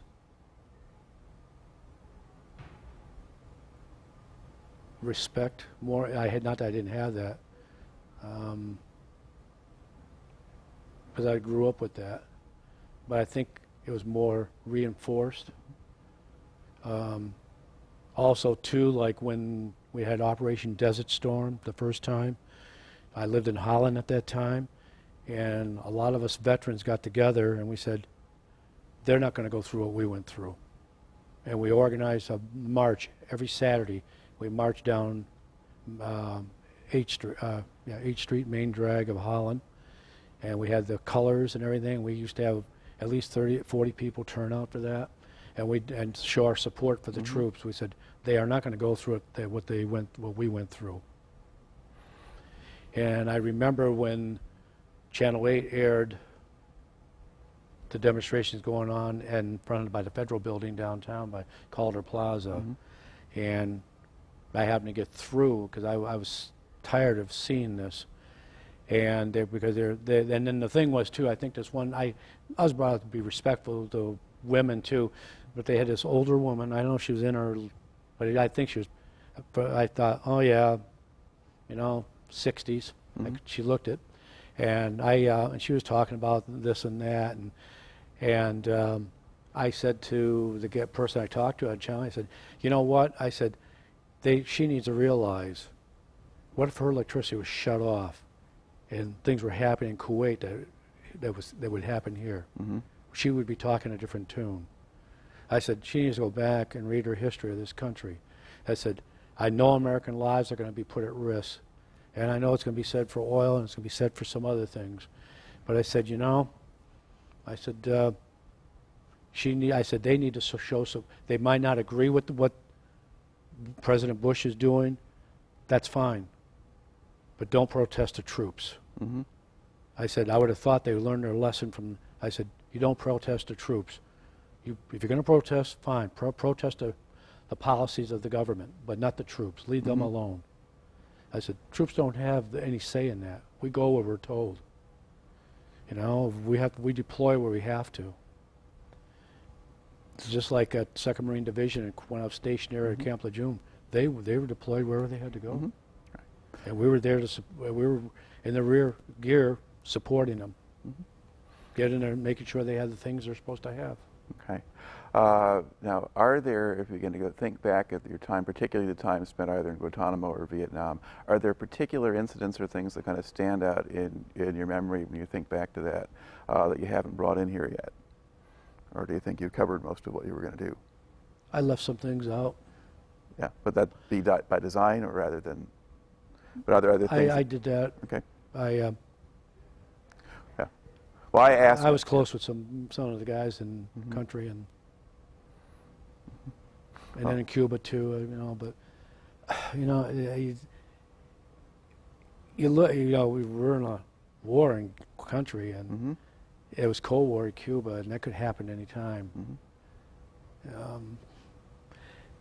respect more. Not that I didn't have that, because I grew up with that, but I think it was more reinforced. Also, too, like when we had Operation Desert Storm the first time, I lived in Holland at that time, and a lot of us veterans got together and we said, they're not going to go through what we went through. And we organized a march every Saturday. We marched down 8th Street, main drag of Holland, and we had the colors and everything. We used to have at least 30, 40 people turn out for that, and show our support for the troops. We said they are not going to go through what we went through. And I remember when Channel 8 aired the demonstrations going on in front by the Federal Building downtown by Calder Plaza, and I happened to get through because I was tired of seeing this. And and then the thing was too, I think this one, I was brought up to be respectful to women too, but they had this older woman. I don't know if she was in her, but I think she was. But I thought, oh yeah, 60s. Like she looked it, and and she was talking about this and that, and I said to the person I talked to on channel, I said, you know what? I said, she needs to realize, what if her electricity was shut off? And things were happening in Kuwait that would happen here. She would be talking a different tune. I said, she needs to go back and read her history of this country. I said, I know American lives are going to be put at risk, and I know it's going to be said for oil and it's going to be said for some other things. But I said, I said they need to show some. They might not agree with what President Bush is doing. That's fine. But don't protest the troops. I said, I would have thought they would learn their lesson from, I said, you don't protest the troops. If you're going to protest, fine. Protest the policies of the government, but not the troops. Leave them alone. I said, troops don't have any say in that. We go where we're told. We deploy where we have to. It's just like at 2nd Marine Division when I was stationed there at Camp Lejeune. They were deployed wherever they had to go. And we were there we were in the rear gear supporting them. Getting there, making sure they had the things they're supposed to have. Okay. Now, are there, if you're going to think back at your time, particularly the time spent either in Guantanamo or Vietnam, are there particular incidents or things that kind of stand out in your memory when you think back to that that you haven't brought in here yet? Or do you think you covered most of what you were going to do? I left some things out. Yeah, but that be by design or rather than, but are there other things? I did that. Okay. Yeah. Well, I asked. I was close with some of the guys in country and then in Cuba too. But you look. We were in a warring country, and it was Cold War in Cuba, and that could happen any time.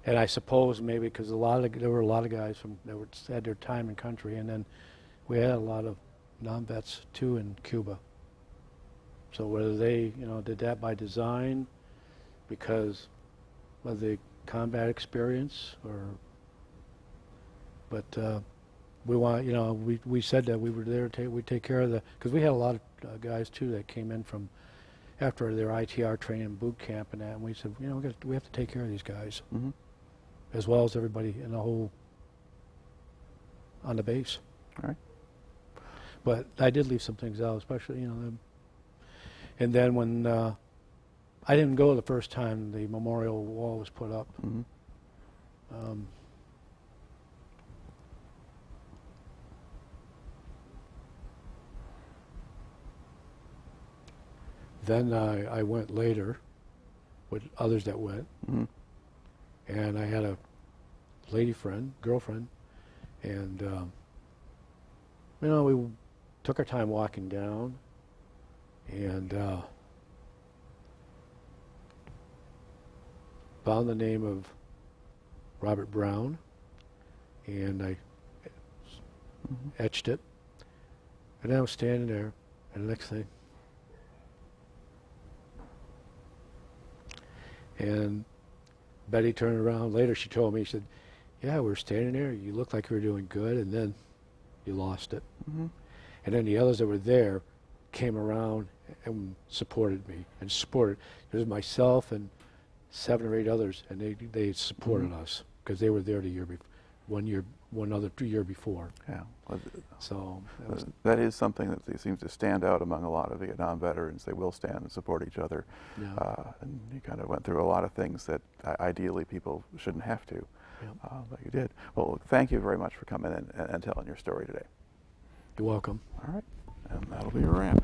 And I suppose maybe because there were a lot of guys that had their time in country, and then we had a lot of non-vets too in Cuba. So whether they, did that by design, because of the combat experience, but we want, we said that we were there to take care of because we had a lot of guys too that came in from after their ITR training, boot camp, and that, and we said, we have to take care of these guys, as well as everybody in the whole on the base. All right. But I did leave some things out, especially, and then when I didn't go the first time the memorial wall was put up. Then I went later with others that went, and I had a lady friend, girlfriend, and you know, we took our time walking down, and found the name of Robert Brown, and I etched it, and I was standing there, and the next thing, and Betty turned around later, she told me, she said, yeah, we were standing there, you looked like you were doing good, and then you lost it. Mm-hmm. And then the others that were there came around and supported me, and supported, it was myself and 7 or 8 others, and they supported us, because they were there the year before, 2 years before. Yeah. Well, So that is something that seems to stand out among a lot of Vietnam veterans. They will stand and support each other. yeah. And you kind of went through a lot of things that ideally people shouldn't have to, Yeah. but you did. Well, thank you very much for coming in and telling your story today. You're welcome. All right, and that'll be a wrap.